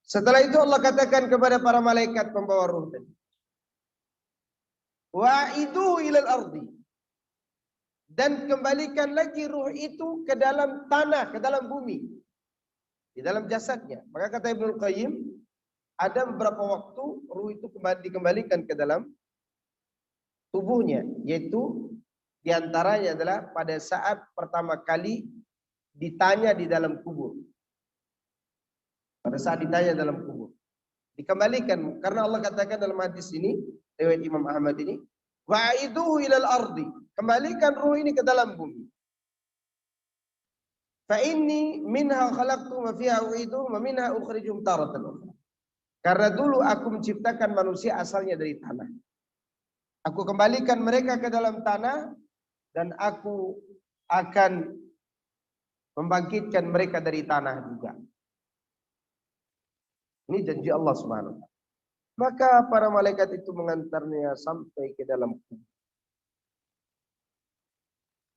Setelah itu Allah katakan kepada para malaikat pembawa ruh tadi, wa'iduhu ilal ardi, dan kembalikan lagi ruh itu ke dalam tanah, ke dalam bumi, di dalam jasadnya. Maka kata Ibnu Qayyim, ada beberapa waktu ruh itu dikembalikan ke dalam tubuhnya, yaitu diantaranya adalah pada saat pertama kali ditanya di dalam kubur. Pada saat ditanya dalam kubur, dikembalikan, karena Allah katakan dalam hadis ini, riwayat Imam Ahmad ini, wa'iduhu ilal ardi, kembalikan ruh ini ke dalam bumi. Fa inni minha khalaqtu wa fiha u'iduhum wa minha ukhrijuhum taratan ukhra. Karena dulu aku menciptakan manusia asalnya dari tanah. Aku kembalikan mereka ke dalam tanah dan aku akan membangkitkan mereka dari tanah juga. Ini janji Allah Subhanahu wa taala. Maka para malaikat itu mengantarnya sampai ke dalam kubur.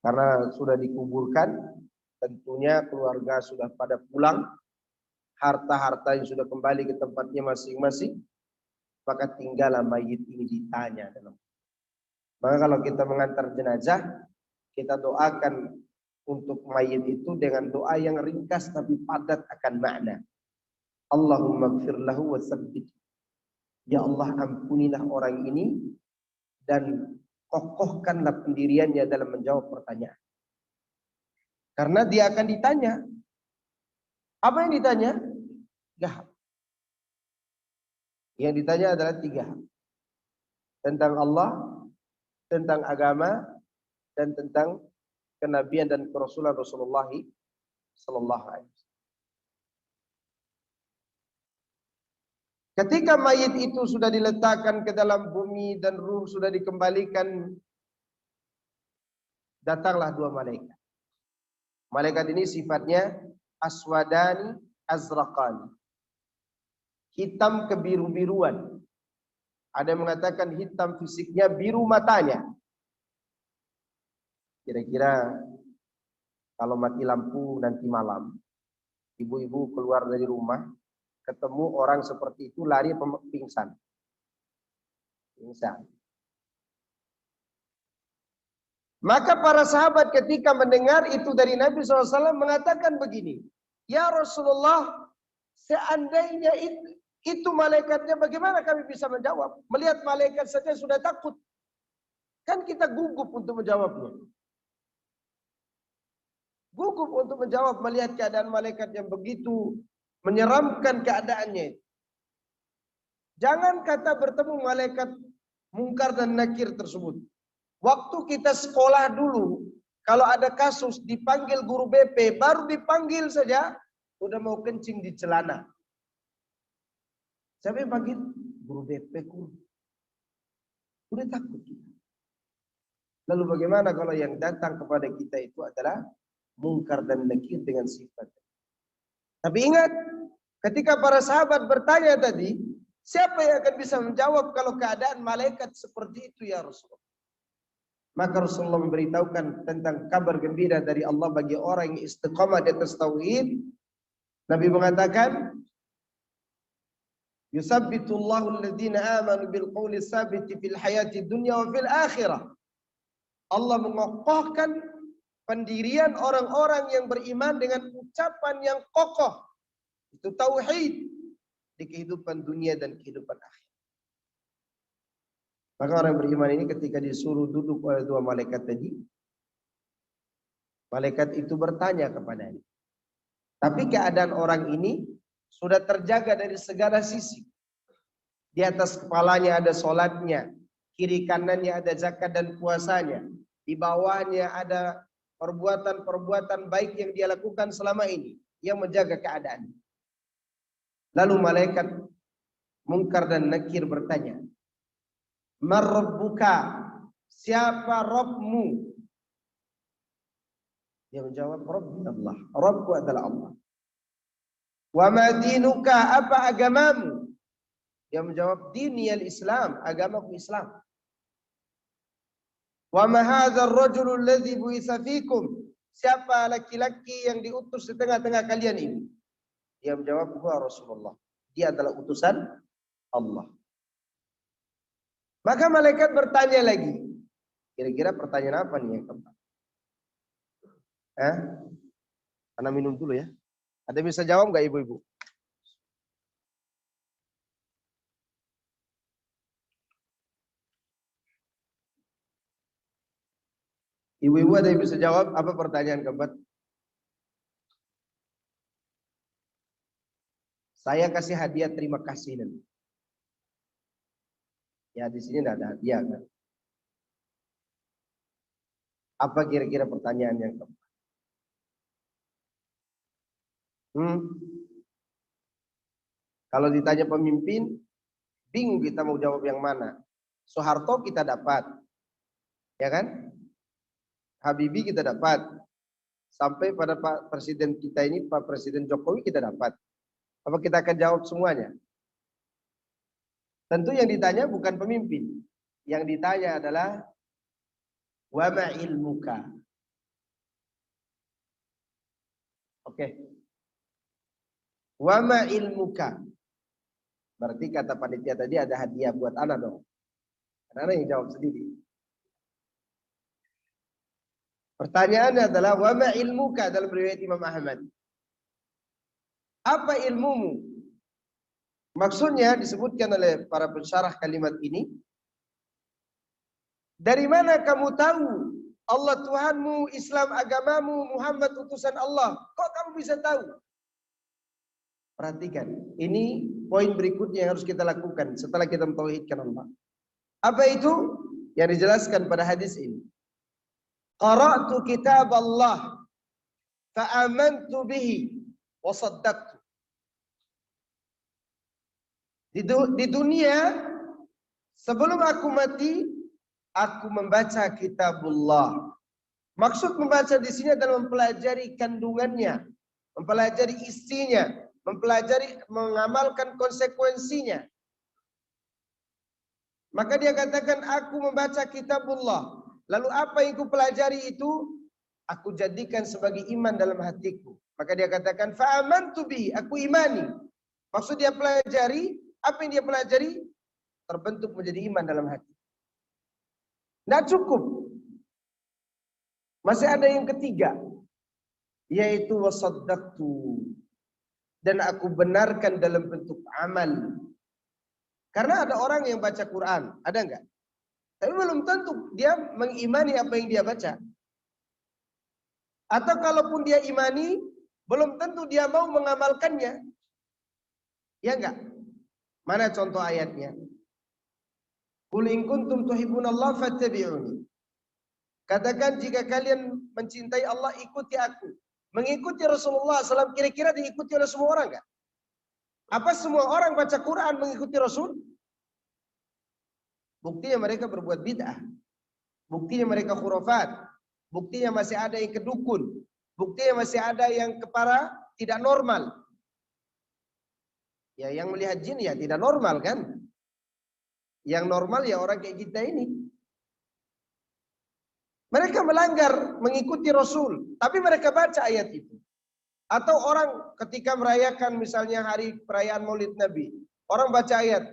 Karena sudah dikuburkan, tentunya keluarga sudah pada pulang, harta-harta yang sudah kembali ke tempatnya masing-masing, maka tinggallah mayit ini ditanya dalam. Maka kalau kita mengantar jenazah, kita doakan untuk mayit itu dengan doa yang ringkas tapi padat akan makna. Allahumma gfir lahu wa tsabbit. Ya Allah, ampunilah orang ini dan kokohkanlah pendiriannya dalam menjawab pertanyaan. Karena dia akan ditanya. Apa yang ditanya? 3 hal. Yang ditanya adalah 3 hal. Tentang Allah, tentang agama, dan tentang kenabian dan kerasulan Rasulullah sallallahu alaihi wasallam. Ketika mayit itu sudah diletakkan ke dalam bumi dan ruh sudah dikembalikan, datanglah 2 malaikat. Malaikat ini sifatnya aswadani azraqani, hitam kebiru-biruan. Ada yang mengatakan hitam fisiknya, biru matanya. Kira-kira kalau mati lampu nanti malam, ibu-ibu keluar dari rumah, ketemu orang seperti itu, lari pingsan. Maka para sahabat ketika mendengar itu dari Nabi SAW mengatakan begini, ya Rasulullah, seandainya itu malaikatnya, bagaimana kami bisa menjawab? Melihat malaikat saja sudah takut. Kan kita gugup untuk menjawabnya. Gugup untuk menjawab melihat keadaan malaikat yang begitu menyeramkan keadaannya. Jangan kata bertemu malaikat mungkar dan nakir tersebut. Waktu kita sekolah dulu, kalau ada kasus dipanggil guru BP, baru dipanggil saja udah mau kencing di celana. Siapa yang panggil? Guru BP, guru. Udah takut. Lalu bagaimana kalau yang datang kepada kita itu adalah mungkar dan nakir dengan sifat? Tapi ingat, ketika para sahabat bertanya tadi, siapa yang akan bisa menjawab kalau keadaan malaikat seperti itu ya Rasulullah? Maka Rasulullah memberitahukan tentang kabar gembira dari Allah bagi orang yang istiqamah di atas tauhid. Nabi mengatakan, yusabbitullahu alladhina amanu bil qawli tsabiti fil hayati dunya wa fil akhirah. Allah mengokohkan pendirian orang-orang yang beriman dengan ucapan yang kokoh. Itu tauhid di kehidupan dunia dan kehidupan akhir. Maka orang beriman ini ketika disuruh duduk oleh 2 malaikat tadi, malaikat itu bertanya kepadanya. Tapi keadaan orang ini sudah terjaga dari segala sisi. Di atas kepalanya ada sholatnya, kiri kanannya ada zakat dan puasanya, di bawahnya ada perbuatan-perbuatan baik yang dia lakukan selama ini yang menjaga keadaan. Lalu malaikat mungkar dan nakir bertanya, "Man rabbuka?" Siapa Rabbmu? Dia menjawab, Rabbi Allah. Rabbku adalah Allah. "Wa ma dinuka?" Apa agamamu? Dia menjawab, dini al-Islam, agamaku Islam. Wa ma hadzal rajulul ladzi bu'itsa fikum? Siapa laki-laki yang diutus di tengah-tengah kalian ini? Dia menjawab, huwa Rasulullah. Dia adalah utusan Allah. Maka malaikat bertanya lagi. Kira-kira pertanyaan apa nih yang keempat? Ana minum dulu ya. Ada yang bisa jawab nggak ibu-ibu? Ibu-ibu ada yang bisa jawab apa pertanyaan keempat? Saya kasih hadiah terima kasih nanti. Ya di sini tidak ada hadiah kan? Apa kira-kira pertanyaan yang keempat? Kalau ditanya pemimpin, bingung kita mau jawab yang mana. Soeharto kita dapat, ya kan? Habibie kita dapat. Sampai pada Pak Presiden kita ini, Pak Presiden Jokowi kita dapat. Apa kita akan jawab semuanya? Tentu yang ditanya bukan pemimpin. Yang ditanya adalah wa ma ilmuka. Oke. Wa ma ilmuka. Berarti kata panitia tadi ada hadiah buat anak dong. Karena yang jawab sendiri. Pertanyaannya adalah wa ma ilmuka dalam riwayat Imam Ahmad. Apa ilmumu? Maksudnya disebutkan oleh para pensyarah kalimat ini. Dari mana kamu tahu Allah Tuhanmu, Islam agamamu, Muhammad utusan Allah? Kok kamu bisa tahu? Perhatikan, ini poin berikutnya yang harus kita lakukan setelah kita mentauhidkan Allah. Apa itu? Yang dijelaskan pada hadis ini. Qara'tu kitab Allah fa'amantu bihi wa saddaqtu. Di dunia sebelum aku mati, aku membaca kitabullah. Maksud membaca di sini adalah mempelajari kandungannya, mempelajari isinya, mempelajari mengamalkan konsekuensinya. Maka dia katakan aku membaca kitabullah. Lalu apa yang aku pelajari itu aku jadikan sebagai iman dalam hatiku. Maka dia katakan fa'amantu bi, aku imani. Maksud dia pelajari, apa yang dia pelajari terbentuk menjadi iman dalam hati. Tidak cukup. Masih ada yang ketiga, yaitu wasaddaqtu, dan aku benarkan dalam bentuk amal. Karena ada orang yang baca Quran, ada enggak? Tapi belum tentu dia mengimani apa yang dia baca. Atau kalaupun dia imani, belum tentu dia mau mengamalkannya. Ya enggak? Mana contoh ayatnya? Qul in kuntum tuhibbunallaha fattabi'uni. Katakan jika kalian mencintai Allah, ikuti aku. Mengikuti Rasulullah SAW kira-kira diikuti oleh semua orang enggak? Apa semua orang baca Quran mengikuti Rasul? Buktinya mereka berbuat bid'ah. Buktinya mereka khurafat. Buktinya masih ada yang kedukun. Buktinya masih ada yang kepara tidak normal. Ya yang melihat jin ya tidak normal kan? Yang normal ya orang kayak kita ini. Mereka melanggar mengikuti Rasul. Tapi mereka baca ayat itu. Atau orang ketika merayakan misalnya hari perayaan Maulid Nabi. Orang baca ayat.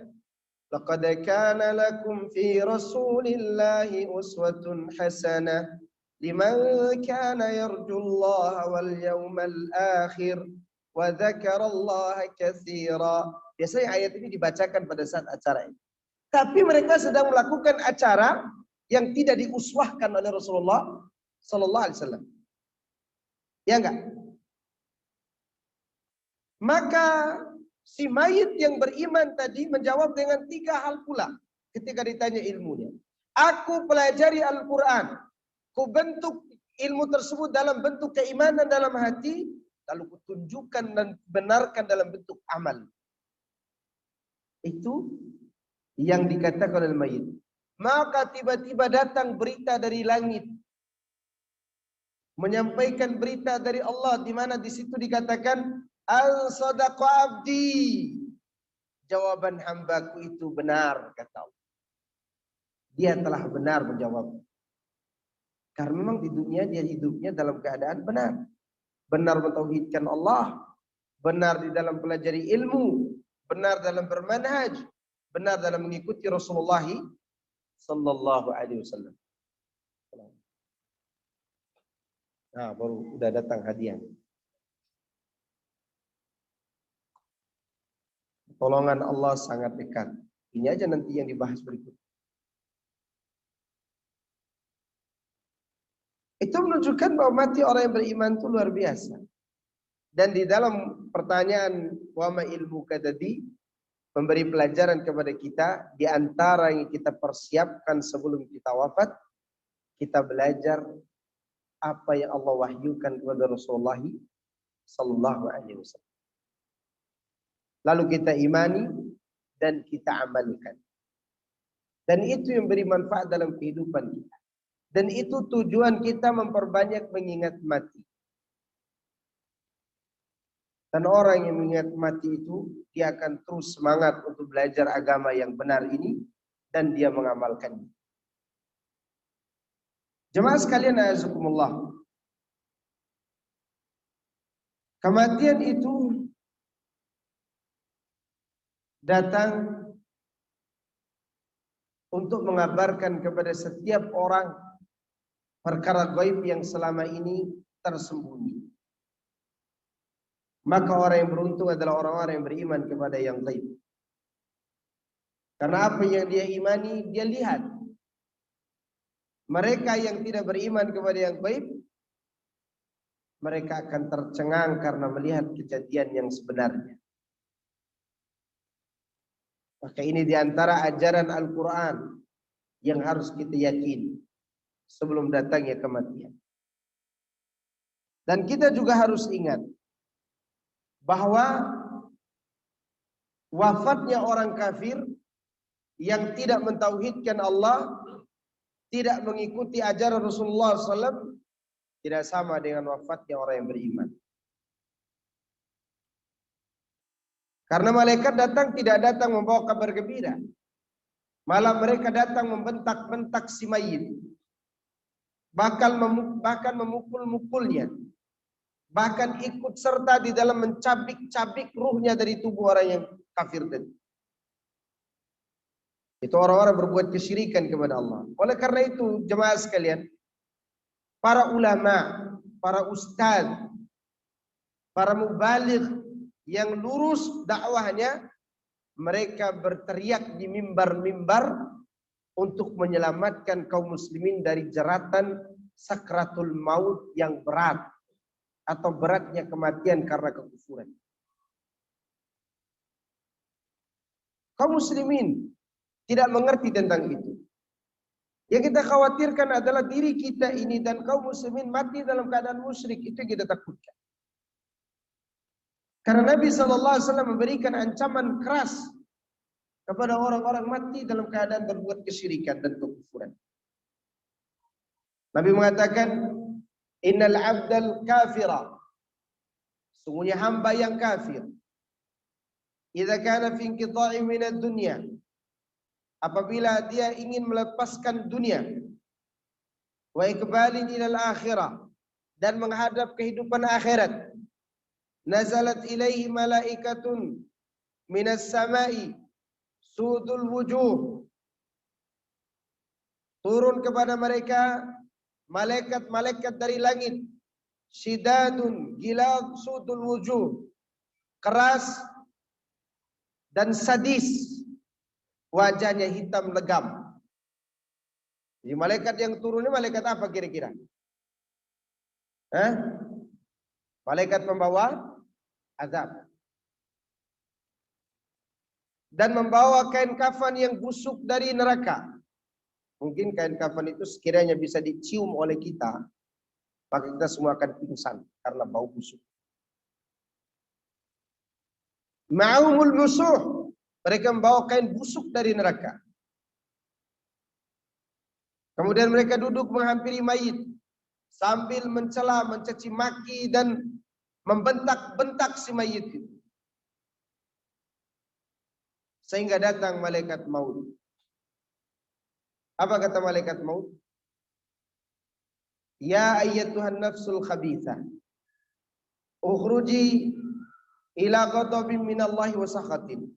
Laqad kana lakum fi Rasulillahi uswatun hasanah liman kana yarjullaha wal yawmal akhir wa dzakarallaha katsira. Biasanya ayat ini dibacakan pada saat acara ini. Tapi mereka sedang melakukan acara yang tidak diuswahkan oleh Rasulullah sallallahu alaihi wasallam. Ya enggak? Maka si mayit yang beriman tadi menjawab dengan 3 hal pula ketika ditanya ilmunya. Aku pelajari Al-Quran, ku bentuk ilmu tersebut dalam bentuk keimanan dalam hati, lalu kutunjukkan dan benarkan dalam bentuk amal. Itu yang dikatakan oleh mayit. Maka tiba-tiba datang berita dari langit, menyampaikan berita dari Allah, di mana di situ dikatakan al-sadaqa abdi. Jawaban hambaku itu benar, kata Allah. Dia telah benar menjawab. Karena memang di dunia dia hidupnya dalam keadaan benar. Benar mentauhidkan Allah, benar di dalam pelajari ilmu, benar dalam bermanhaj, benar dalam mengikuti Rasulullah sallallahu alaihi wasallam. Nah, baru udah datang hadiah. Tolongan Allah sangat dekat. Ini aja nanti yang dibahas berikut. Itu menunjukkan bahwa mati orang yang beriman itu luar biasa. Dan di dalam pertanyaan wama ilmu tadi memberi pelajaran kepada kita di antara yang kita persiapkan sebelum kita wafat, kita belajar apa yang Allah wahyukan kepada Rasulullah sallallahu alaihi wasallam. Lalu kita imani dan kita amalkan. Dan itu yang beri manfaat dalam kehidupan kita. Dan itu tujuan kita memperbanyak mengingat mati. Dan orang yang mengingat mati itu, dia akan terus semangat untuk belajar agama yang benar ini, dan dia mengamalkannya. Jemaah sekalian, a'azakumullah. Kematian itu datang untuk mengabarkan kepada setiap orang perkara gaib yang selama ini tersembunyi. Maka orang yang beruntung adalah orang-orang yang beriman kepada yang gaib. Karena apa yang dia imani, dia lihat. Mereka yang tidak beriman kepada yang gaib, mereka akan tercengang karena melihat kejadian yang sebenarnya. Maka ini diantara ajaran Al-Quran yang harus kita yakini sebelum datangnya kematian. Dan kita juga harus ingat bahwa wafatnya orang kafir yang tidak mentauhidkan Allah, tidak mengikuti ajaran Rasulullah SAW, tidak sama dengan wafatnya orang yang beriman. Karena malaikat datang tidak datang membawa kabar gembira, malah mereka datang membentak-bentak si mayit, bahkan memukul-mukulnya, bahkan ikut serta di dalam mencabik-cabik ruhnya dari tubuh orang yang kafir tadi. Itu orang-orang berbuat kesyirikan kepada Allah. Oleh karena itu, jemaah sekalian, para ulama, para ustadz, para mubaligh yang lurus dakwahnya, mereka berteriak di mimbar-mimbar untuk menyelamatkan kaum muslimin dari jeratan sakratul maut yang berat atau beratnya kematian karena kekufuran. Kaum muslimin tidak mengerti tentang itu. Yang kita khawatirkan adalah diri kita ini dan kaum muslimin mati dalam keadaan musyrik. Itu yang kita takutkan. Karena Nabi SAW memberikan ancaman keras kepada orang-orang mati dalam keadaan berbuat kesyirikan dan kekufuran. Nabi mengatakan, innal abdal kafira, sungguhnya hamba yang kafir, idza kana fi inqita'i minad dunya, apabila dia ingin melepaskan dunia, wa iqbalin ilal akhirah, dan menghadap kehidupan akhirat, nazalat ilaihi malaikatun minas samai sudul wujuh, turun kepada mereka malaikat-malaikat dari langit, syidadun gilad sudul wujuh, keras dan sadis, wajahnya hitam legam. Jadi malaikat yang turun ini malaikat apa kira-kira? Malaikat pembawa azab. Dan membawa kain kafan yang busuk dari neraka. Mungkin kain kafan itu sekiranya bisa dicium oleh kita, maka kita semua akan pingsan karena bau busuk. Ma'umul musuh, mereka membawa kain busuk dari neraka. Kemudian mereka duduk menghampiri mayit sambil mencela, mencaci maki dan membentak-bentak si mayit itu. Sehingga datang malaikat maut. Apa kata malaikat maut? Ya ayyatuhan nafsul khabithah, ukhruji ila ghadabin minallahi wa sakhatin.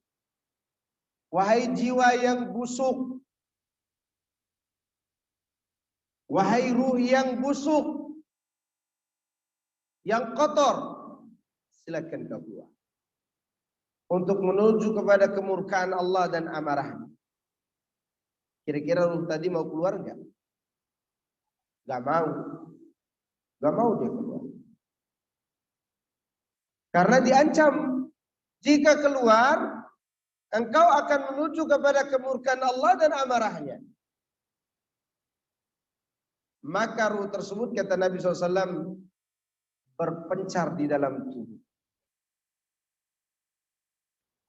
Wahai jiwa yang busuk, wahai ruh yang busuk, yang kotor, silakan kau keluar untuk menuju kepada kemurkaan Allah dan amarahnya. Kira-kira ruh tadi mau keluar enggak? Enggak mau. Enggak mau dia keluar. Karena diancam, jika keluar, engkau akan menuju kepada kemurkaan Allah dan amarahnya. Maka ruh tersebut, kata Nabi SAW, berpencar di dalam tubuh.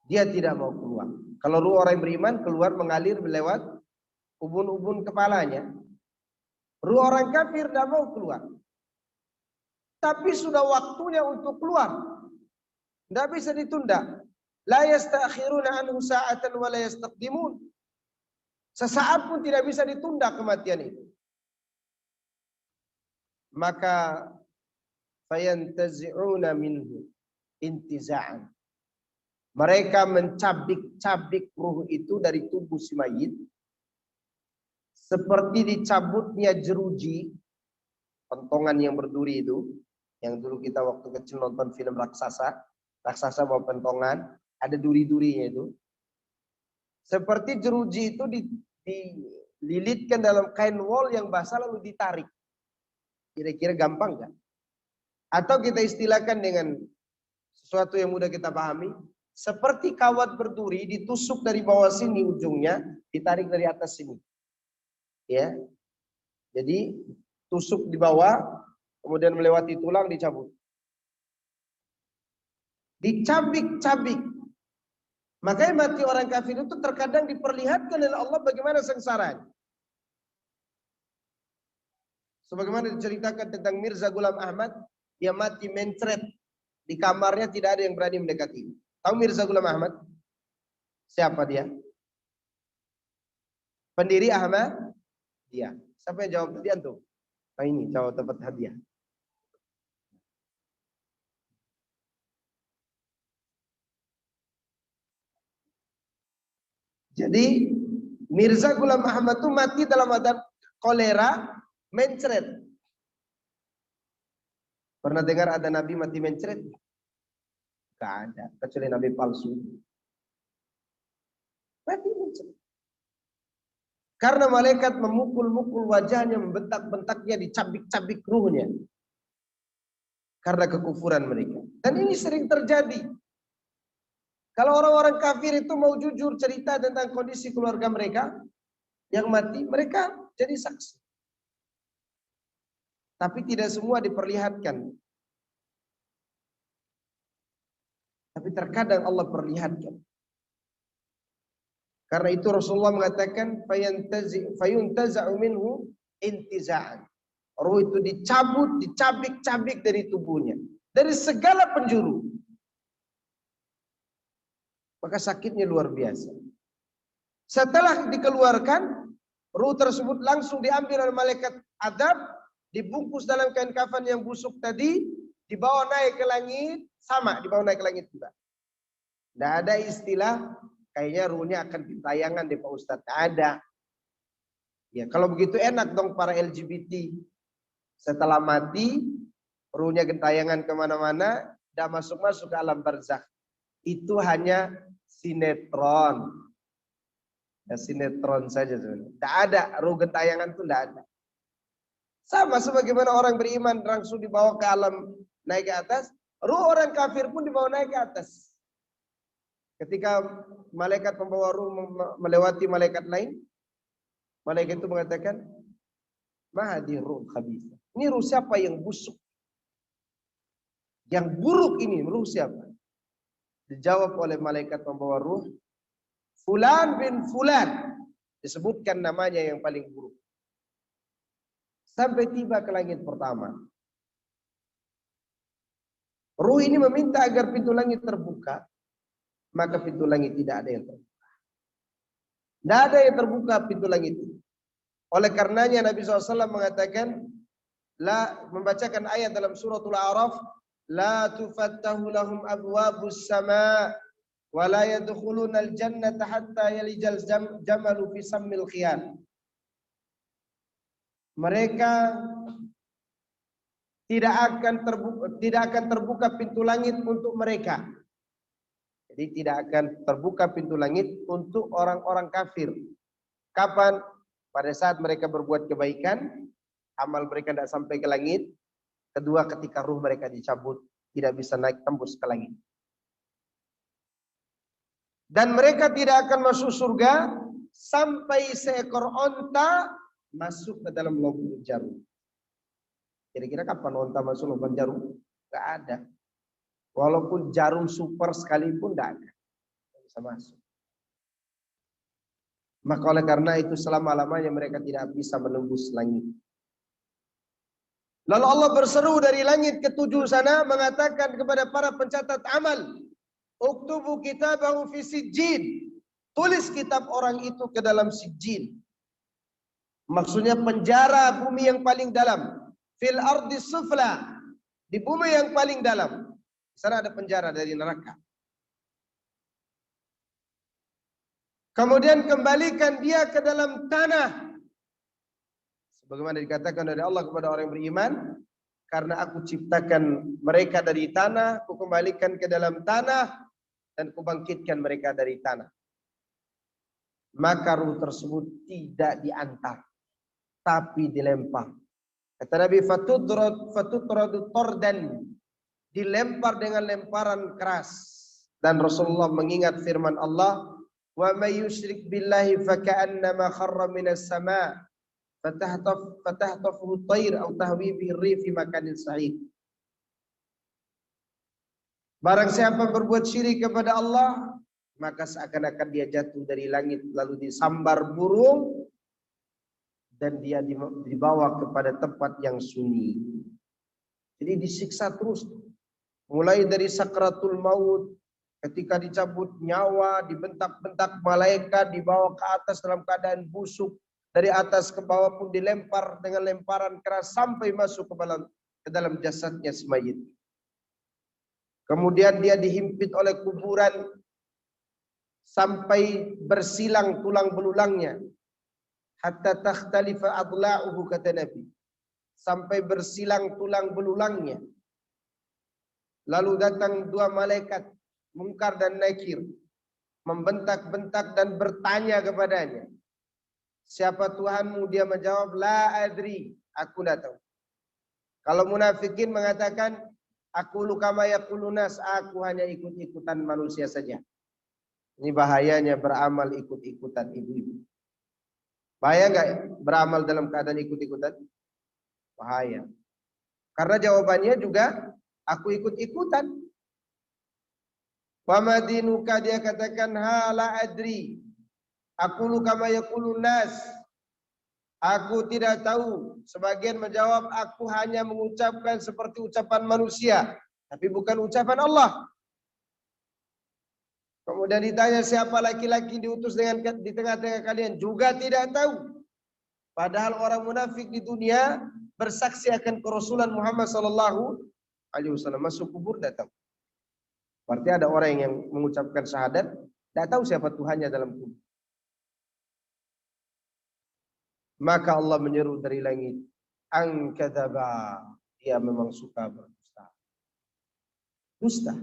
Dia tidak mau keluar. Kalau ruh orang yang beriman keluar mengalir lewat ubun-ubun kepalanya. Ruh orang kafir tidak mau keluar. Tapi sudah waktunya untuk keluar. Tidak bisa ditunda. La yastakhiruna anhu sa'atan wa la yastaqdimun. Sesaat pun tidak bisa ditunda kematian itu. Maka fayantazi'una minhu intiza'an. Mereka mencabik-cabik ruh itu dari tubuh si mayit seperti dicabutnya jeruji, pentongan yang berduri itu, yang dulu kita waktu kecil nonton film raksasa bawa pentongan, ada duri-durinya itu. Seperti jeruji itu dililitkan dalam kain wol yang basah lalu ditarik. Kira-kira gampang kan? Atau kita istilahkan dengan sesuatu yang mudah kita pahami, seperti kawat berduri ditusuk dari bawah sini ujungnya, ditarik dari atas sini. Ya. Jadi tusuk di bawah, kemudian melewati tulang dicabut. Dicabik-cabik. Makanya mati orang kafir itu terkadang diperlihatkan oleh Allah bagaimana sengsaranya. Sebagaimana diceritakan tentang Mirza Ghulam Ahmad, dia mati mencret. Di kamarnya tidak ada yang berani mendekati. Tahu Mirza Ghulam Ahmad? Siapa dia? Pendiri Ahmad? Dia. Siapa yang jawab tadi antum? Nah ini jawab tempat hadiah. Jadi Mirza Ghulam Ahmad itu mati dalam keadaan kolera, mencret. Pernah dengar ada nabi mati mencret? Gak ada, kecuali nabi palsu. Mati mencret. Karena malaikat memukul-mukul wajahnya, membentak-bentaknya, dicabik-cabik ruhnya. Karena kekufuran mereka. Dan ini sering terjadi. Kalau orang-orang kafir itu mau jujur cerita tentang kondisi keluarga mereka yang mati, mereka jadi saksi. Tapi tidak semua diperlihatkan. Tapi terkadang Allah perlihatkan. Karena itu Rasulullah mengatakan fayuntaza'u minhu intiza'an. Ruh itu dicabut, dicabik-cabik dari tubuhnya, dari segala penjuru. Maka sakitnya luar biasa. Setelah dikeluarkan, ruh tersebut langsung diambil oleh malaikat adab, dibungkus dalam kain kafan yang busuk tadi, dibawa naik ke langit, sama dibawa naik ke langit juga. Tidak ada istilah kayaknya ruhnya akan ditayangan deh Pak Ustadz. Tidak ada. Ya, kalau begitu enak dong para LGBT. Setelah mati, ruhnya gentayangan kemana-mana, tidak masuk-masuk ke alam barzakh. Itu hanya sinetron. Ya, sinetron saja sebenarnya. Tidak ada, ruh gentayangan itu tidak ada. Sama sebagaimana orang beriman langsung dibawa ke alam naik ke atas, ruh orang kafir pun dibawa naik ke atas. Ketika malaikat pembawa ruh melewati malaikat lain, malaikat itu mengatakan, "Mahadi ruh khabithah." Ini ruh siapa yang busuk? Yang buruk ini ruh siapa? Dijawab oleh malaikat pembawa ruh, Fulan bin Fulan. Disebutkan namanya yang paling buruk. Sampai tiba ke langit pertama. Ruh ini meminta agar pintu langit terbuka. Maka pintu langit tidak ada yang terbuka. Tidak ada yang terbuka pintu langit itu. Oleh karenanya Nabi SAW mengatakan, membacakan ayat dalam suratul A'raf, la tufattahu lahum abwabus sama wa la yadkhuluna al-jannata hatta yalijal jamalu fi sammil khiyat. Mereka tidak akan terbuka pintu langit untuk mereka. Jadi tidak akan terbuka pintu langit untuk orang-orang kafir. Kapan? Pada saat mereka berbuat kebaikan, amal mereka tidak sampai ke langit. Kedua, ketika ruh mereka dicabut, tidak bisa naik tembus ke langit. Dan mereka tidak akan masuk surga sampai seekor onta masuk ke dalam lubang jarum. Kira-kira kapan onta masuk lubang jarum? Gak ada. Walaupun jarum super sekalipun tidak ada. Tidak bisa masuk. Maka oleh karena itu selama-lamanya mereka tidak bisa menembus langit. Lalu Allah berseru dari langit ketujuh sana mengatakan kepada para pencatat amal, uktubu kitabahu fi sijjin. Tulis kitab orang itu ke dalam sijjin. Maksudnya penjara bumi yang paling dalam. Fil ardi sufla. Di bumi yang paling dalam. Di sana ada penjara dari neraka. Kemudian kembalikan dia ke dalam tanah. Sebagaimana dikatakan dari Allah kepada orang yang beriman, karena aku ciptakan mereka dari tanah, aku kembalikan ke dalam tanah, dan kubangkitkan mereka dari tanah. Maka ruh tersebut tidak diantar, tapi dilempar. Kata Nabi, fatutradu tordan, dilempar dengan lemparan keras. Dan Rasulullah mengingat firman Allah, wa may yusyrik billahi faka'annama kharra minas sama' fatahtafuhu at-tayr aw tahwi bihi ar-rih fi makanin sa'id. Barang siapa berbuat syirik kepada Allah, maka seakan-akan dia jatuh dari langit lalu disambar burung dan dia dibawa kepada tempat yang sunyi. Jadi disiksa terus, mulai dari sakratul maut, ketika dicabut nyawa, dibentak-bentak malaikat, dibawa ke atas dalam keadaan busuk, dari atas ke bawah pun dilempar dengan lemparan keras sampai masuk ke dalam jasadnya si mayit. Kemudian dia dihimpit oleh kuburan sampai bersilang tulang belulangnya, hatta takhtalifa adla'uhu, kata Nabi, sampai bersilang tulang belulangnya. Lalu datang dua malaikat Munkar dan Nakir, membentak-bentak dan bertanya kepadanya, siapa Tuhanmu? Dia menjawab, la adri, aku tidak tahu. Kalau munafikin mengatakan, aku lukama yaqulunas, aku hanya ikut-ikutan manusia saja. Ini bahayanya beramal ikut-ikutan ibu-ibu. Bahaya enggak beramal dalam keadaan ikut-ikutan? Bahaya. Karena jawabannya juga, aku ikut-ikutan. Wa madinuka, dia katakan, hala adri, aku lukama yaqulun nas, aku tidak tahu. Sebagian menjawab, aku hanya mengucapkan seperti ucapan manusia, tapi bukan ucapan Allah. Kemudian ditanya, siapa laki-laki diutus di tengah-tengah kalian? Juga tidak tahu. Padahal orang munafik di dunia bersaksi akan kerasulan Muhammad sallallahu alaihi wasallam, masuk kubur tidak tahu. Berarti ada orang yang mengucapkan syahadat, tidak tahu siapa Tuhannya dalam kubur. Maka Allah menyeru dari langit, angkadzaba, dia memang suka berdusta. Dusta.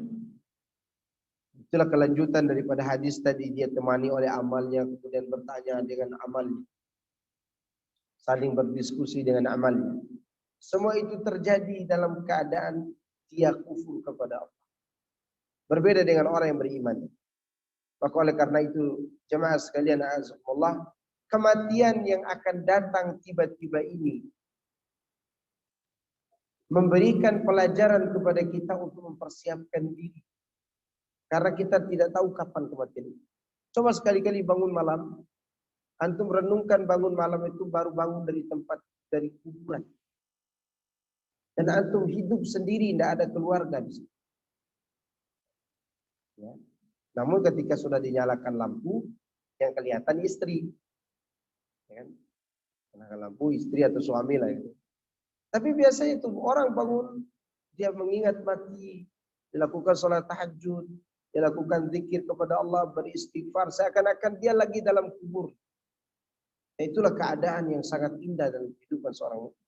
Itulah kelanjutan daripada hadis tadi, dia temani oleh amalnya, kemudian bertanya dengan amalnya, saling berdiskusi dengan amalnya. Semua itu terjadi dalam keadaan dia kufur kepada Allah. Berbeda dengan orang yang beriman. Maka oleh karena itu, jemaah sekalian, azakumullah, kematian yang akan datang tiba-tiba ini memberikan pelajaran kepada kita untuk mempersiapkan diri. Karena kita tidak tahu kapan kematian itu. Coba sekali-kali bangun malam, antum renungkan bangun malam itu baru bangun dari kuburan. Dan antum hidup sendiri, tidak ada keluarga di situ. Ya. Namun ketika sudah dinyalakan lampu, yang kelihatan istri. Ya kan? Nyalakan lampu, istri atau suami lah itu. Tapi biasanya itu orang bangun, dia mengingat mati, dilakukan sholat tahajud, dilakukan zikir kepada Allah, beristighfar, seakan-akan dia lagi dalam kubur. Nah, itulah keadaan yang sangat indah dalam kehidupan seorang mukmin.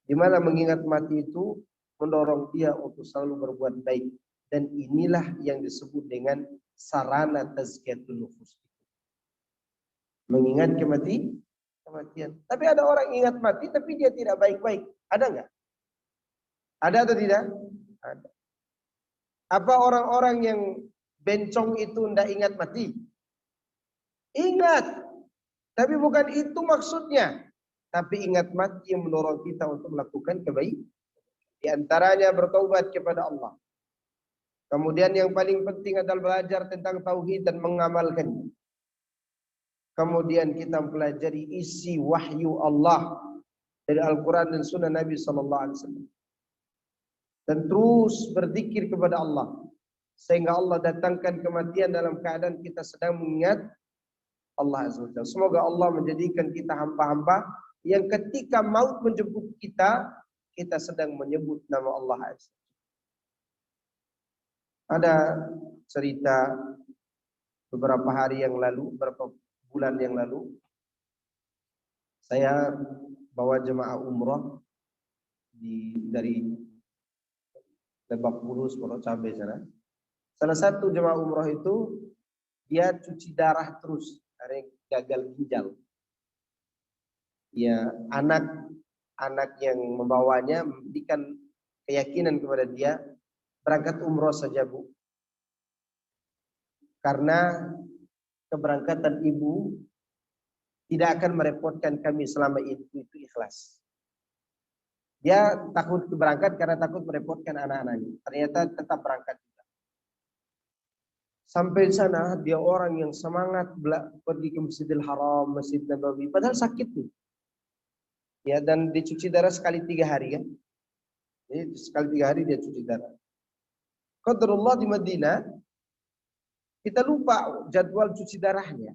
Di mana mengingat mati itu mendorong dia untuk selalu berbuat baik. Dan inilah yang disebut dengan sarana tazkiyatun nufus. Mengingat kematian. Tapi ada orang ingat mati tapi dia tidak baik-baik. Ada nggak? Ada atau tidak? Ada. Apa orang-orang yang bencong itu tidak ingat mati? Ingat. Tapi bukan itu maksudnya. Tapi ingat mati yang mendorong kita untuk melakukan kebaikan. Di antaranya bertaubat kepada Allah. Kemudian yang paling penting adalah belajar tentang tauhid dan mengamalkannya. Kemudian kita mempelajari isi wahyu Allah dari Al-Quran dan Sunnah Nabi SAW. Dan terus berzikir kepada Allah. Sehingga Allah datangkan kematian dalam keadaan kita sedang mengingat Allah Azza wa Jalla. Semoga Allah menjadikan kita hamba-hamba yang ketika maut menjemput kita, kita sedang menyebut nama Allah Azza. Ada cerita beberapa hari yang lalu, beberapa bulan yang lalu, saya bawa jemaah umroh dari Lebak Bulus, Pondok Cabe sana. Salah satu jemaah umroh itu dia cuci darah terus karena gagal ginjal. Ya, anak yang membawanya memberikan keyakinan kepada dia berangkat umroh saja, Bu. Karena keberangkatan ibu tidak akan merepotkan kami selama itu ikhlas. Dia takut berangkat karena takut merepotkan anak-anaknya. Ternyata tetap berangkat juga. Sampai sana dia orang yang semangat pergi ke Masjidil Haram, Masjid Nabawi. Padahal sakit nih. Ya, dan dicuci darah sekali 3 hari kan. Jadi sekali 3 hari dia cuci darah. Qadarullah di Madinah, kita lupa jadwal cuci darahnya.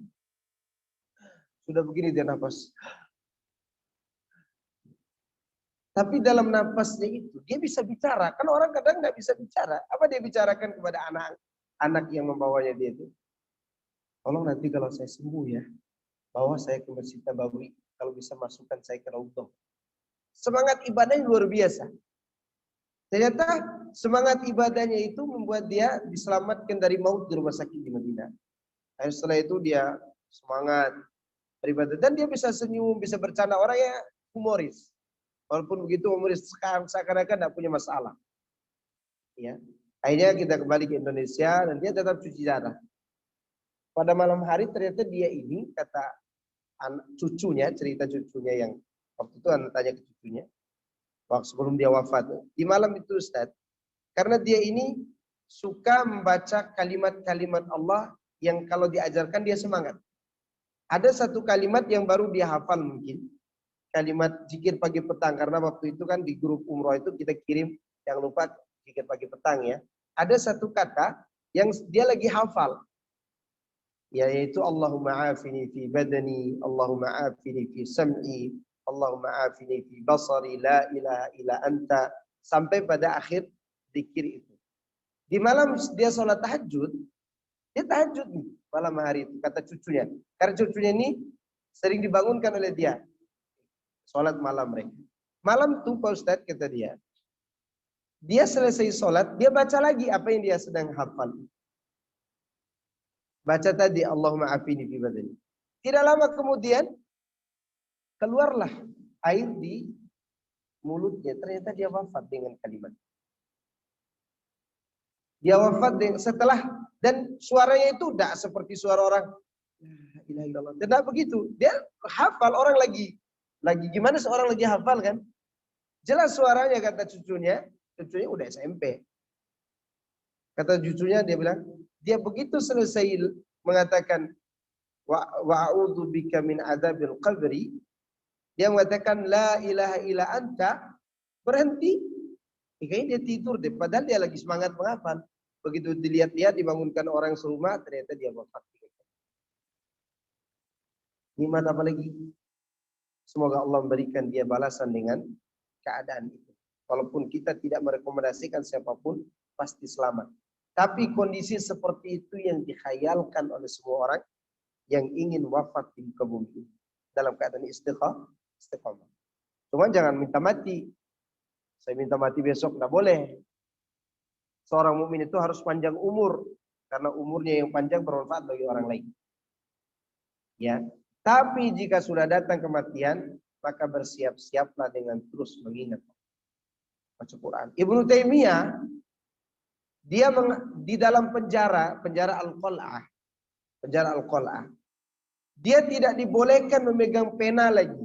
Sudah begini dia nafas. Tapi dalam nafasnya itu dia bisa bicara. Kan orang kadang nggak bisa bicara. Apa dia bicarakan kepada anak yang membawanya dia itu? Tolong nanti kalau saya sembuh ya, bawa saya ke Masjid Nabawi. Kalau bisa masukkan saya ke Raudhah. Semangat ibadahnya luar biasa. Ternyata semangat ibadahnya itu membuat dia diselamatkan dari maut di rumah sakit di Madinah. Dan setelah itu dia semangat beribadah dan dia bisa senyum, bisa bercanda, orangnya humoris. Walaupun begitu humoris seakan-akan tidak punya masalah. Ya. Akhirnya kita kembali ke Indonesia dan dia tetap cuci darah. Pada malam hari ternyata dia ini kata cucunya, cerita cucunya yang waktu itu anak tanya ke cucunya, waktu sebelum dia wafat. Di malam itu Ustaz, karena dia ini suka membaca kalimat-kalimat Allah yang kalau diajarkan dia semangat. Ada satu kalimat yang baru dia hafal mungkin. Kalimat zikir pagi petang. Karena waktu itu kan di grup umroh itu kita kirim, jangan lupa zikir pagi petang ya. Ada satu kata yang dia lagi hafal. Yaitu Allahumma afini fi badani, Allahumma afini fi sam'i, Allahumma afini fi basari, la ilaha illa anta. Sampai pada akhir zikir itu. Di malam dia sholat tahajud, dia tahajud nih malam hari itu, kata cucunya. Karena cucunya ini sering dibangunkan oleh dia. Sholat malam mereka. Malam tuh Pak Ustadz kata dia. Dia selesai sholat, dia baca lagi apa yang dia sedang hafal. Baca tadi Allahumma afini fi badani. Tidak lama kemudian keluarlah air di mulutnya. Ternyata dia wafat dengan kalimat. Dia wafat setelah dan suaranya itu tidak seperti suara orang. La ilaha illallah. Tidak begitu. Dia hafal orang lagi gimana seorang lagi hafal kan? Jelas suaranya kata cucunya udah SMP. Kata cucunya dia bilang, dia begitu selesai mengatakan wa a'udzu bika min adzabil qabri, dia mengatakan la ilaha illa anta, berhenti. Kayaknya dia tidur deh, padahal dia lagi semangat menghafal. Begitu dilihat-lihat dibangunkan orang serumah, ternyata dia wafat. Nikmat apa lagi? Semoga Allah memberikan dia balasan dengan keadaan itu. Walaupun kita tidak merekomendasikan siapapun pasti selamat. Tapi kondisi seperti itu yang dikhayalkan oleh semua orang yang ingin wafat di muka bumi dalam keadaan istiqamah. Cuma jangan minta mati. Saya minta mati besok, tidak boleh. Seorang mukmin itu harus panjang umur, karena umurnya yang panjang bermanfaat bagi orang lain. Ya, tapi jika sudah datang kematian, maka bersiap-siaplah dengan terus mengingat baca Quran. Ibnu Taimiyah dia di dalam penjara Al-Qal'ah, dia tidak dibolehkan memegang pena lagi.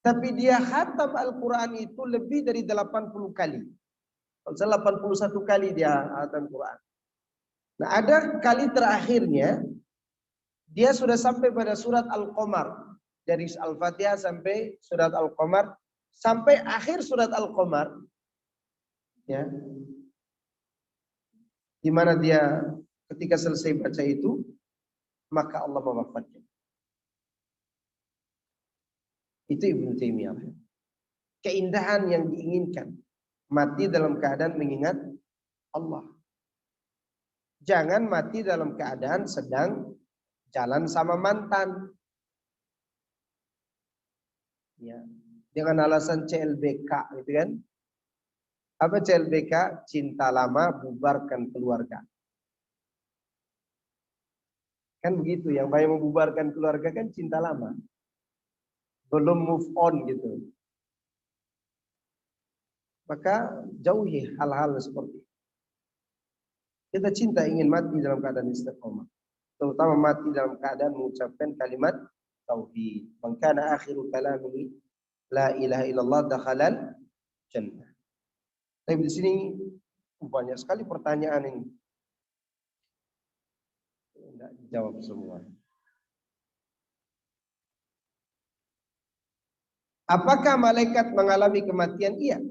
Tapi dia khatam Al-Quran itu lebih dari 80 kali. 81 kali dia khatam Quran. Nah, ada kali terakhirnya dia sudah sampai pada surat Al-Qamar. Dari Al-Fatihah sampai surat Al-Qamar, sampai akhir surat Al-Qamar, ya, di mana dia ketika selesai baca itu, maka Allah mewafatkan. Itu Ibnu Taimiyah. Keindahan yang diinginkan, mati dalam keadaan mengingat Allah. Jangan mati dalam keadaan sedang jalan sama mantan. Ya, dengan alasan CLBK, gitu kan? Apa CLBK? Cinta lama bubarkan keluarga. Kan begitu, yang banyak membubarkan keluarga kan cinta lama. Belum move on gitu. Maka jauhi hal-hal seperti itu. Kita cinta ingin mati dalam keadaan istiqomah. Terutama mati dalam keadaan mengucapkan kalimat tauhid. Man kana akhiru kalamihi la ilaha illallah dakhalal jannah. Tapi di sini banyak sekali pertanyaan ini. Tidak dijawab semua. Apakah malaikat mengalami kematian? Iya.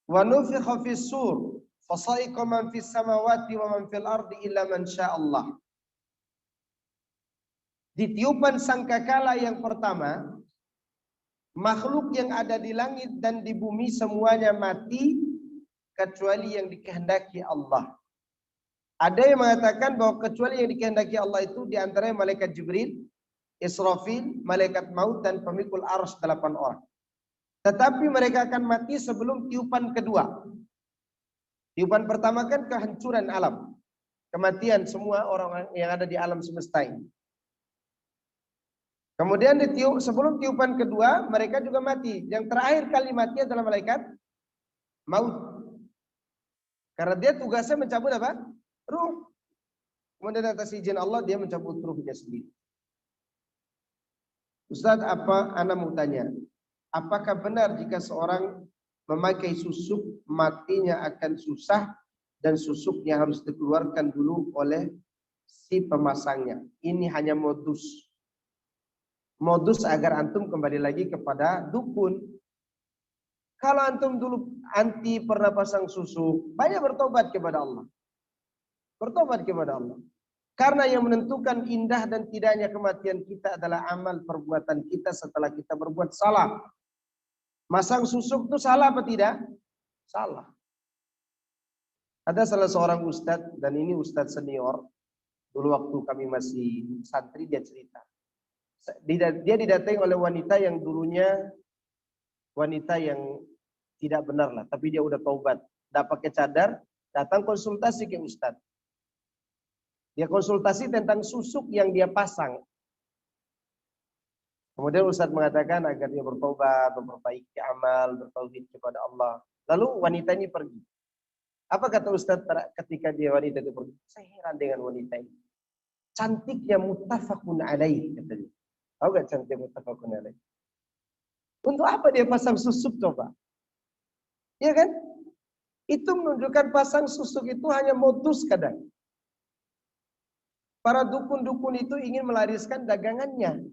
Wa nufikha fis sur fasa'iqa man fis samawati wa man fil ardi illa man sya'allah. Di tiupan sangkakala yang pertama, makhluk yang ada di langit dan di bumi semuanya mati kecuali yang dikehendaki Allah. Ada yang mengatakan bahwa kecuali yang dikehendaki Allah itu diantaranya malaikat Jibril, Israfil, malaikat maut, dan pemikul arsy 8 orang. Tetapi mereka akan mati sebelum tiupan kedua. Tiupan pertama kan kehancuran alam. Kematian semua orang yang ada di alam semesta ini. Kemudian sebelum tiupan kedua, mereka juga mati. Yang terakhir kali mati adalah malaikat maut. Karena dia tugasnya mencabut apa? Ruh. Kemudian atas izin Allah dia mencabut ruhnya sendiri. Ustaz, Ana mau tanya, apakah benar jika seorang memakai susuk matinya akan susah dan susuknya harus dikeluarkan dulu oleh si pemasangnya? Ini hanya modus agar antum kembali lagi kepada dukun. Kalau antum dulu anti pernah pasang susuk, banyak bertobat kepada Allah. Bertobat kepada Allah. Karena yang menentukan indah dan tidaknya kematian kita adalah amal perbuatan kita setelah kita berbuat salah. Masang susuk itu salah apa tidak? Salah. Ada salah seorang ustadz, dan ini ustadz senior, dulu waktu kami masih santri, dia cerita. Dia didatangi oleh wanita yang dulunya wanita yang tidak benar lah, tapi dia udah taubat. Tidak pakai cadar, datang konsultasi ke ustadz. Dia konsultasi tentang susuk yang dia pasang. Kemudian ustadz mengatakan agar dia bertobat, memperbaiki amal, bertauhid kepada Allah. Lalu wanita ini pergi. Apa kata ustadz ketika wanita itu pergi? Saya heran dengan wanita ini. Cantiknya muttafaqun alaih, katanya. Tahu gak cantik muttafaqun alaih? Untuk apa dia pasang susuk coba? Iya kan? Itu menunjukkan pasang susuk itu hanya modus kadang. Para dukun-dukun itu ingin melariskan dagangannya.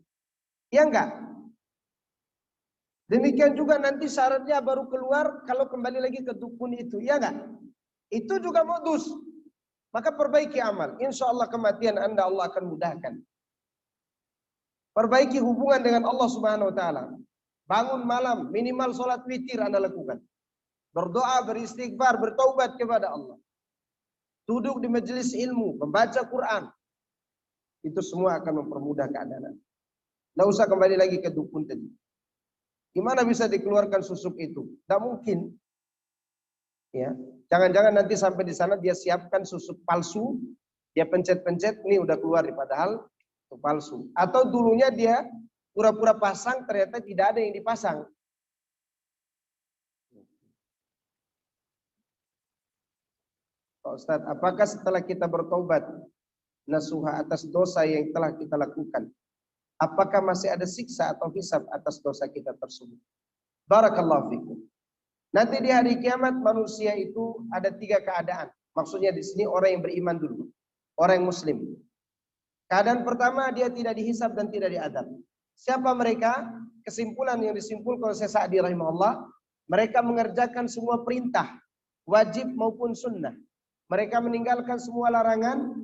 Ya enggak? Demikian juga nanti syaratnya baru keluar kalau kembali lagi ke dukun itu. Ya enggak? Itu juga modus. Maka perbaiki amal. Insya Allah kematian Anda Allah akan mudahkan. Perbaiki hubungan dengan Allah Subhanahu wa taala. Bangun malam, minimal sholat witir Anda lakukan. Berdoa, beristighfar, bertaubat kepada Allah. Duduk di majelis ilmu, membaca Quran. Itu semua akan mempermudah keadaan. Tidak usah kembali lagi ke dukun tadi. Gimana bisa dikeluarkan susuk itu? Tidak mungkin. Ya, jangan-jangan nanti sampai di sana dia siapkan susuk palsu, dia pencet-pencet, ini udah keluar, padahal itu palsu. Atau dulunya dia pura-pura pasang, ternyata tidak ada yang dipasang. Pak Ustadz, apakah setelah kita bertobat nasuha atas dosa yang telah kita lakukan, apakah masih ada siksa atau hisab atas dosa kita tersebut? Barakallahu fikum. Nanti di hari kiamat manusia itu ada 3 keadaan. Maksudnya di sini orang yang beriman dulu, orang yang muslim. Keadaan pertama, dia tidak dihisab dan tidak diadab. Siapa mereka? Kesimpulan yang disimpulkan oleh Syekh Sa'di rahimahullah, mereka mengerjakan semua perintah, wajib maupun sunnah. Mereka meninggalkan semua larangan,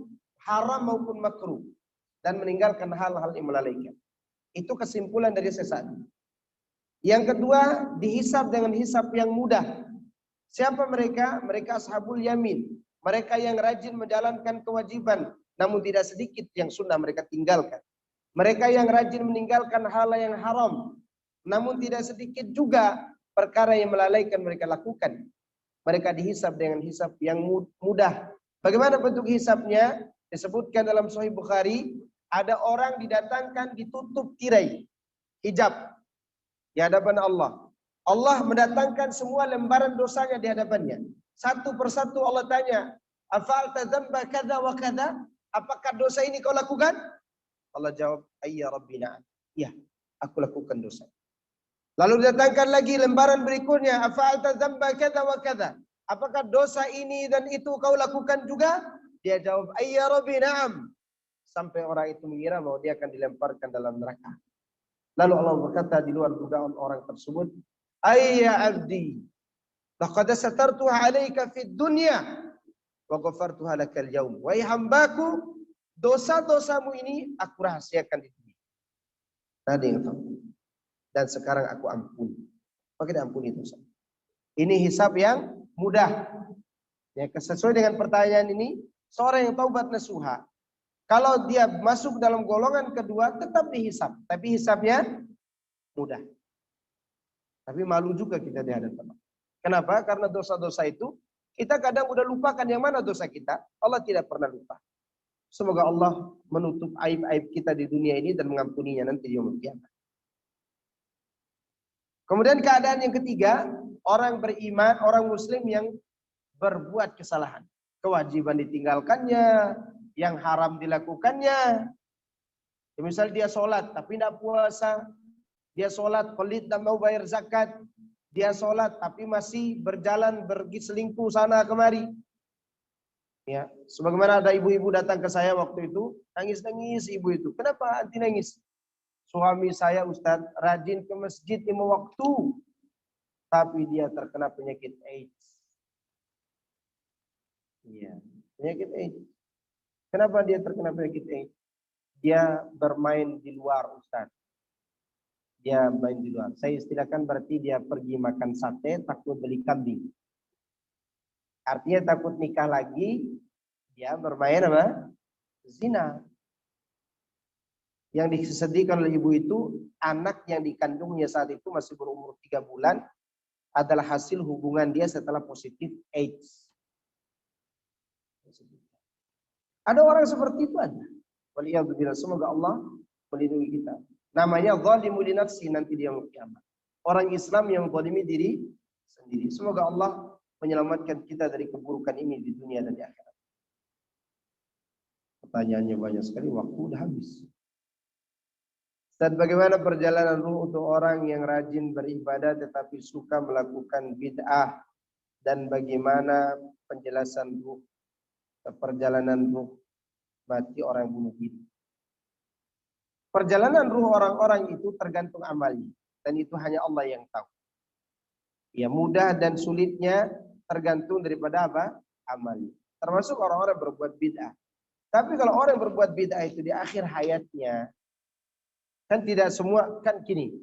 haram maupun makruh, dan meninggalkan hal-hal yang melalaikan. Itu kesimpulan dari Syekh Sa'di. Yang kedua, dihisab dengan hisab yang mudah. Siapa mereka? Mereka ashabul yamin. Mereka yang rajin menjalankan kewajiban, namun tidak sedikit yang sunnah mereka tinggalkan. Mereka yang rajin meninggalkan hal yang haram, namun tidak sedikit juga perkara yang melalaikan mereka lakukan. Mereka dihisab dengan hisab yang mudah. Bagaimana bentuk hisabnya? Disebutkan dalam Sahih Bukhari, ada orang didatangkan ditutup tirai, hijab, di hadapan Allah. Allah mendatangkan semua lembaran dosanya di hadapannya. Satu persatu Allah tanya, "Afa'alta dzamba kadza wa kadza?" Apakah dosa ini kau lakukan? Allah jawab, "Ayya Rabbi na'am." Ya, aku lakukan dosa. Lalu didatangkan lagi lembaran berikutnya, "Afa'alta dzamba kadza wa kadza?" Apakah dosa ini dan itu kau lakukan juga? Dia jawab, "Ayya Rabbi na'am." Sampai orang itu mengira bahwa dia akan dilemparkan dalam neraka. Lalu Allah berkata di luar dugaan orang tersebut, "Ayya abdi, laqad satartuha 'alaika fid dunya wa ghafartuha lakal yaum." Wahai hambaku, dosa-dosamu ini aku rahasiakan di dunia. Ada yang tahu. Dan sekarang aku ampuni. Maka diampuni dosa. Ini hisab yang mudah. Ya, sesuai dengan pertanyaan ini, seorang yang taubat nasuha, kalau dia masuk dalam golongan kedua, tetap dihisab. Tapi hisabnya mudah. Tapi malu juga kita di hadapan Allah. Kenapa? Karena dosa-dosa itu, kita kadang udah lupakan yang mana dosa kita. Allah tidak pernah lupa. Semoga Allah menutup aib-aib kita di dunia ini dan mengampuninya nanti di yaumul qiyamah. Kemudian keadaan yang ketiga, orang beriman, orang muslim yang berbuat kesalahan. Kewajiban ditinggalkannya, yang haram dilakukannya. Misal dia sholat tapi tidak puasa, dia sholat pelit dan mau bayar zakat, dia sholat tapi masih berjalan selingkuh sana kemari. Ya, sebagaimana ada ibu-ibu datang ke saya waktu itu, nangis-nangis ibu itu. Kenapa anti nangis? Suami saya Ustadz rajin ke masjid 5 waktu, tapi dia terkena penyakit AIDS. Iya, penyakit AIDS. Kenapa dia terkena penyakit AIDS? Dia bermain di luar, Ustaz. Dia main di luar. Saya istilahkan berarti dia pergi makan sate, takut beli kambing. Artinya takut nikah lagi, dia bermain apa? Zina. Yang disedihkan oleh ibu itu, anak yang dikandungnya saat itu masih berumur 3 bulan, adalah hasil hubungan dia setelah positif AIDS. Ada orang seperti itu ada. Waliyadzubillah, semoga Allah melindungi kita. Namanya zalimu li nafsi nanti di yaumul qiyamah. Orang Islam yang zalimi diri sendiri. Semoga Allah menyelamatkan kita dari keburukan ini di dunia dan di akhirat. Pertanyaannya banyak sekali, waktu udah habis. Dan bagaimana perjalanan ruh untuk orang yang rajin beribadah tetapi suka melakukan bid'ah, dan bagaimana penjelasan ruh, perjalanan ruh mati orang bunuh diri. Perjalanan ruh orang-orang itu tergantung amalnya, dan itu hanya Allah yang tahu. Ya, mudah dan sulitnya tergantung daripada apa? Amalnya. Termasuk orang-orang berbuat bid'ah. Tapi kalau orang berbuat bid'ah itu di akhir hayatnya, Kan tidak semua, kan gini.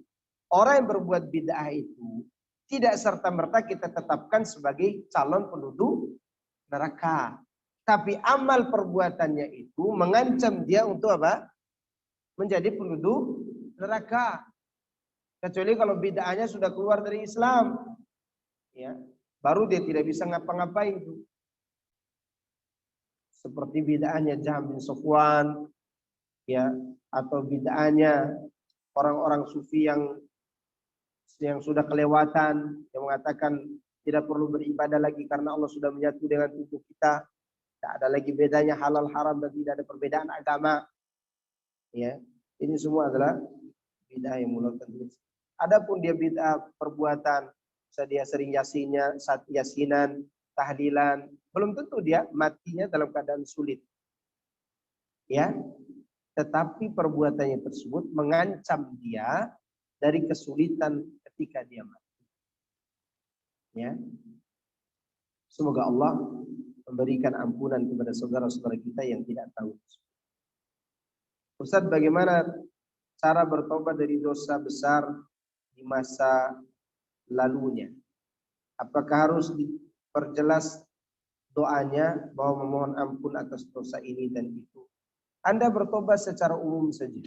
Orang yang berbuat bid'ah itu tidak serta-merta kita tetapkan sebagai calon penduduk neraka. Tapi amal perbuatannya itu mengancam dia untuk apa? Menjadi penduduk neraka. Kecuali kalau bid'ahnya sudah keluar dari Islam. Ya, baru dia tidak bisa ngapa-ngapain itu. Seperti bid'ahnya Jahm bin Safwan, ya, atau bid'ahnya orang-orang sufi yang sudah kelewatan, yang mengatakan tidak perlu beribadah lagi karena Allah sudah menyatu dengan tubuh kita. Tidak ada lagi bedanya halal haram dan tidak ada perbedaan agama. Ya, ini semua adalah bid'ah yang mulakan. Adapun dia bid'ah perbuatan, dia sering yasinan, tahlilan, belum tentu dia matinya dalam keadaan sulit. Ya, tetapi perbuatannya tersebut mengancam dia dari kesulitan ketika dia mati. Ya. Semoga Allah memberikan ampunan kepada saudara-saudara kita yang tidak tahu. Ustaz, bagaimana cara bertobat dari dosa besar di masa lalunya? Apakah harus diperjelas doanya bahwa memohon ampun atas dosa ini dan itu? Anda bertobat secara umum saja.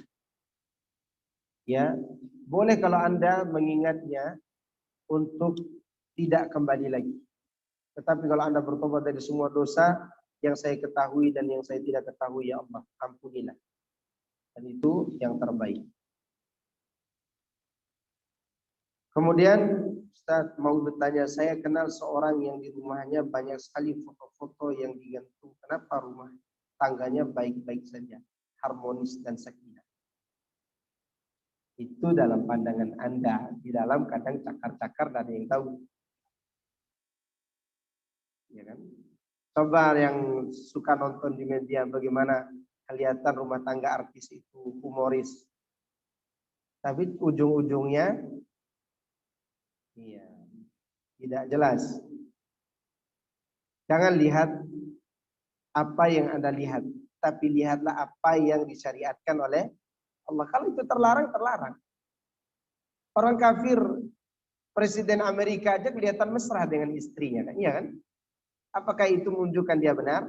Ya, boleh kalau Anda mengingatnya untuk tidak kembali lagi. Tetapi kalau Anda bertobat dari semua dosa yang saya ketahui dan yang saya tidak ketahui, ya Allah, ampunilah. Dan itu yang terbaik. Kemudian Ustaz mau bertanya, saya kenal seorang yang di rumahnya banyak sekali foto-foto yang digantung. Kenapa rumah tangganya baik-baik saja, harmonis dan sakinah? Itu dalam pandangan Anda, di dalam kadang cakar-cakar dan ada yang tahu. Ya kan? Coba yang suka nonton di media bagaimana kelihatan rumah tangga artis itu humoris. Tapi ujung-ujungnya iya, tidak jelas. Jangan lihat apa yang Anda lihat, tapi lihatlah apa yang disyariatkan oleh Allah. Kalau itu terlarang, terlarang. Orang kafir, Presiden Amerika aja kelihatan mesra dengan istrinya, kan? Iya kan? Apakah itu menunjukkan dia benar?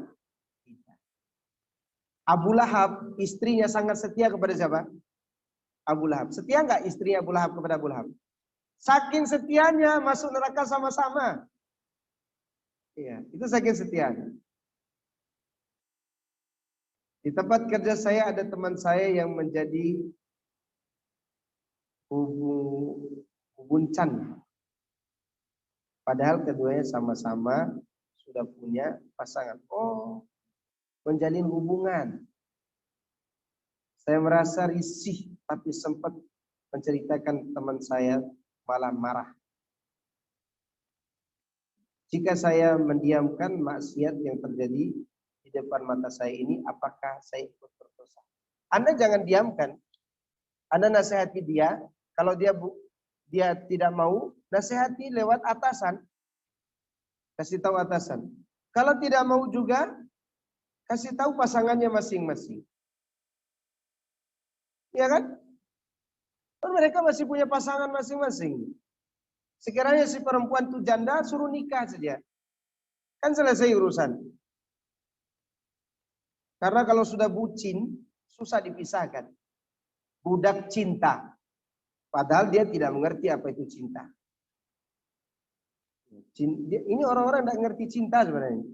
Tidak. Abu Lahab, istrinya sangat setia kepada siapa? Abu Lahab. Setia nggak istrinya Abu Lahab kepada Abu Lahab? Saking setianya masuk neraka sama-sama. Iya, itu saking setianya. Di tempat kerja saya ada teman saya yang menjadi hubuncan. Padahal keduanya sama-sama sudah punya pasangan. Oh, menjalin hubungan. Saya merasa risih, tapi sempat menceritakan teman saya malah marah. Jika saya mendiamkan maksiat yang terjadi di depan mata saya ini, apakah saya ikut berdosa? Anda jangan diamkan. Anda nasihati dia. Kalau dia tidak mau, nasihati lewat atasan. Kasih tahu atasan. Kalau tidak mau juga, kasih tahu pasangannya masing-masing. Ya kan? Mereka masih punya pasangan masing-masing. Sekiranya si perempuan itu janda, suruh nikah saja. Kan selesai urusan. Karena kalau sudah bucin, susah dipisahkan. Budak cinta. Padahal dia tidak mengerti apa itu cinta. Ini orang-orang tidak mengerti cinta sebenarnya.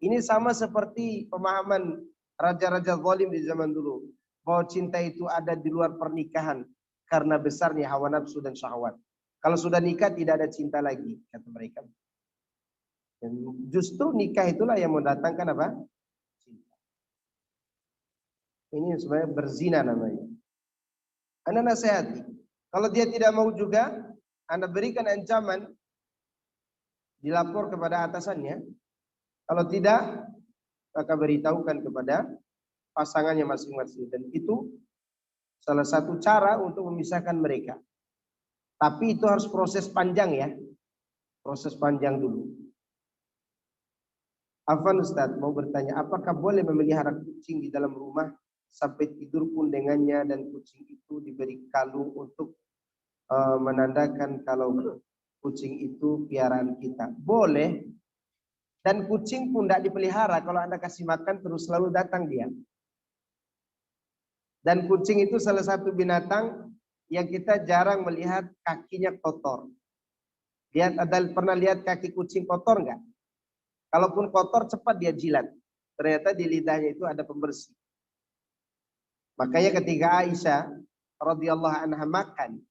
Ini sama seperti pemahaman raja-raja zalim di zaman dulu. Bahwa cinta itu ada di luar pernikahan. Karena besarnya hawa nafsu dan syahwat. Kalau sudah nikah tidak ada cinta lagi, kata mereka. Dan justru nikah itulah yang mendatangkan apa? Cinta. Ini sebenarnya berzina namanya. Anda nasihati. Kalau dia tidak mau juga, Anda berikan ancaman, dilapor kepada atasannya. Kalau tidak, maka beritahukan kepada pasangannya masing-masing. Dan itu salah satu cara untuk memisahkan mereka. Tapi itu harus proses panjang ya. Proses panjang dulu. Afwan Ustaz mau bertanya, apakah boleh memelihara kucing di dalam rumah sampai tidur pun dengannya, dan kucing itu diberi kalung untuk menandakan kalau kucing itu piaraan kita. Boleh. Dan kucing pun tidak dipelihara, kalau Anda kasih makan terus selalu datang dia. Dan kucing itu salah satu binatang yang kita jarang melihat kakinya kotor. Pernah lihat kaki kucing kotor enggak? Kalaupun kotor cepat dia jilat. Ternyata di lidahnya itu ada pembersih. Makanya ketika Aisyah radhiyallahu anha makan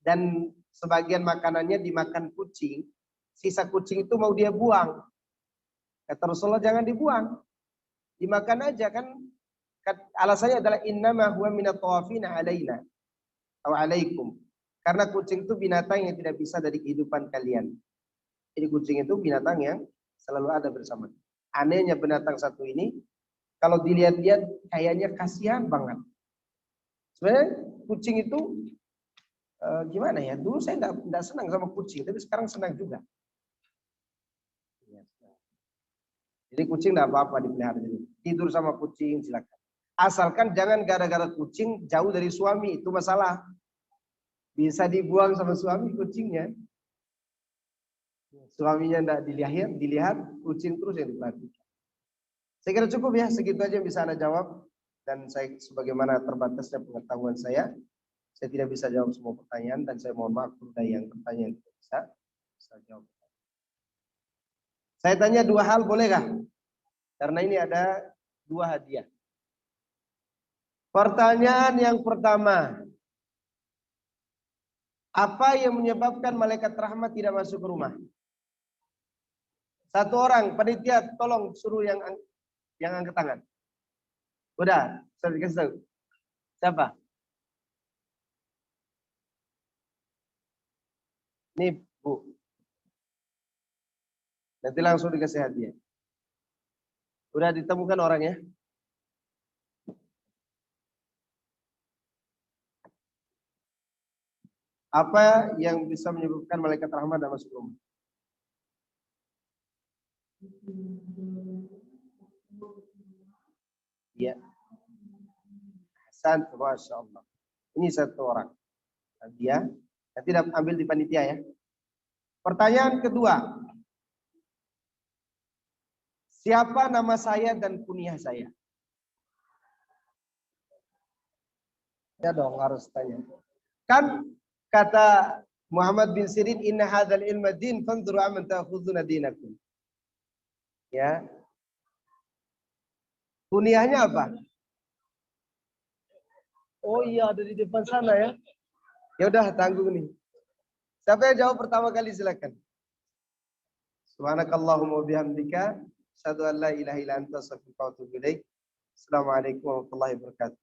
dan sebagian makanannya dimakan kucing, sisa kucing itu mau dia buang. Kata Rasulullah, jangan dibuang, dimakan aja kan. Alasannya adalah innama huwa minat tawafina alaina atau alaikum. Karena kucing itu binatang yang tidak bisa dari kehidupan kalian. Jadi kucing itu binatang yang selalu ada bersama. Anehnya binatang satu ini, kalau dilihat-lihat kayaknya kasihan banget. Sebenarnya kucing itu gimana ya? Dulu saya tidak senang sama kucing, tapi sekarang senang juga. Jadi kucing tidak apa-apa dipelihara. Tidur sama kucing silakan. Asalkan jangan gara-gara kucing jauh dari suami, itu masalah. Bisa dibuang sama suami kucingnya. Suaminya tidak dilihat, kucing terus yang diperhatikan. Saya kira cukup ya, segitu aja yang bisa Anda jawab. Dan saya sebagaimana terbatasnya pengetahuan saya tidak bisa jawab semua pertanyaan, dan saya mohon maaf kepada yang pertanyaan tidak bisa jawab. Saya tanya dua hal, bolehkah? Karena ini ada dua hadiah. Pertanyaan yang pertama, apa yang menyebabkan malaikat rahmat tidak masuk ke rumah? Satu orang, panitia, tolong suruh yang angkat tangan. Udah, saya dikasih tahu. Siapa? Nih, Bu. Nanti langsung dikasih hadiah. Udah ditemukan orangnya? Apa yang bisa menyebabkan malaikat rahmat tidak masuk rumah? Ya. Hasan, Masya Allah. Ini satu orang. Dia nanti ambil di panitia ya. Pertanyaan kedua. Siapa nama saya dan kunyah saya? Ya dong, harus tanya. Kan kata Muhammad bin Sirin, inna hadzal ilma din fanzuru amman ta'khuduna dinakum. Ya. Kunyahnya apa? Oh iya, ada di depan sana ya. Ya udah, tanggung nih. Siapa yang jawab pertama kali silakan. Subhanakallahumma bihamdika asyhadu an la ilaha illa anta astaghfiruka wa atubu ilaik. Assalamualaikum warahmatullahi wabarakatuh.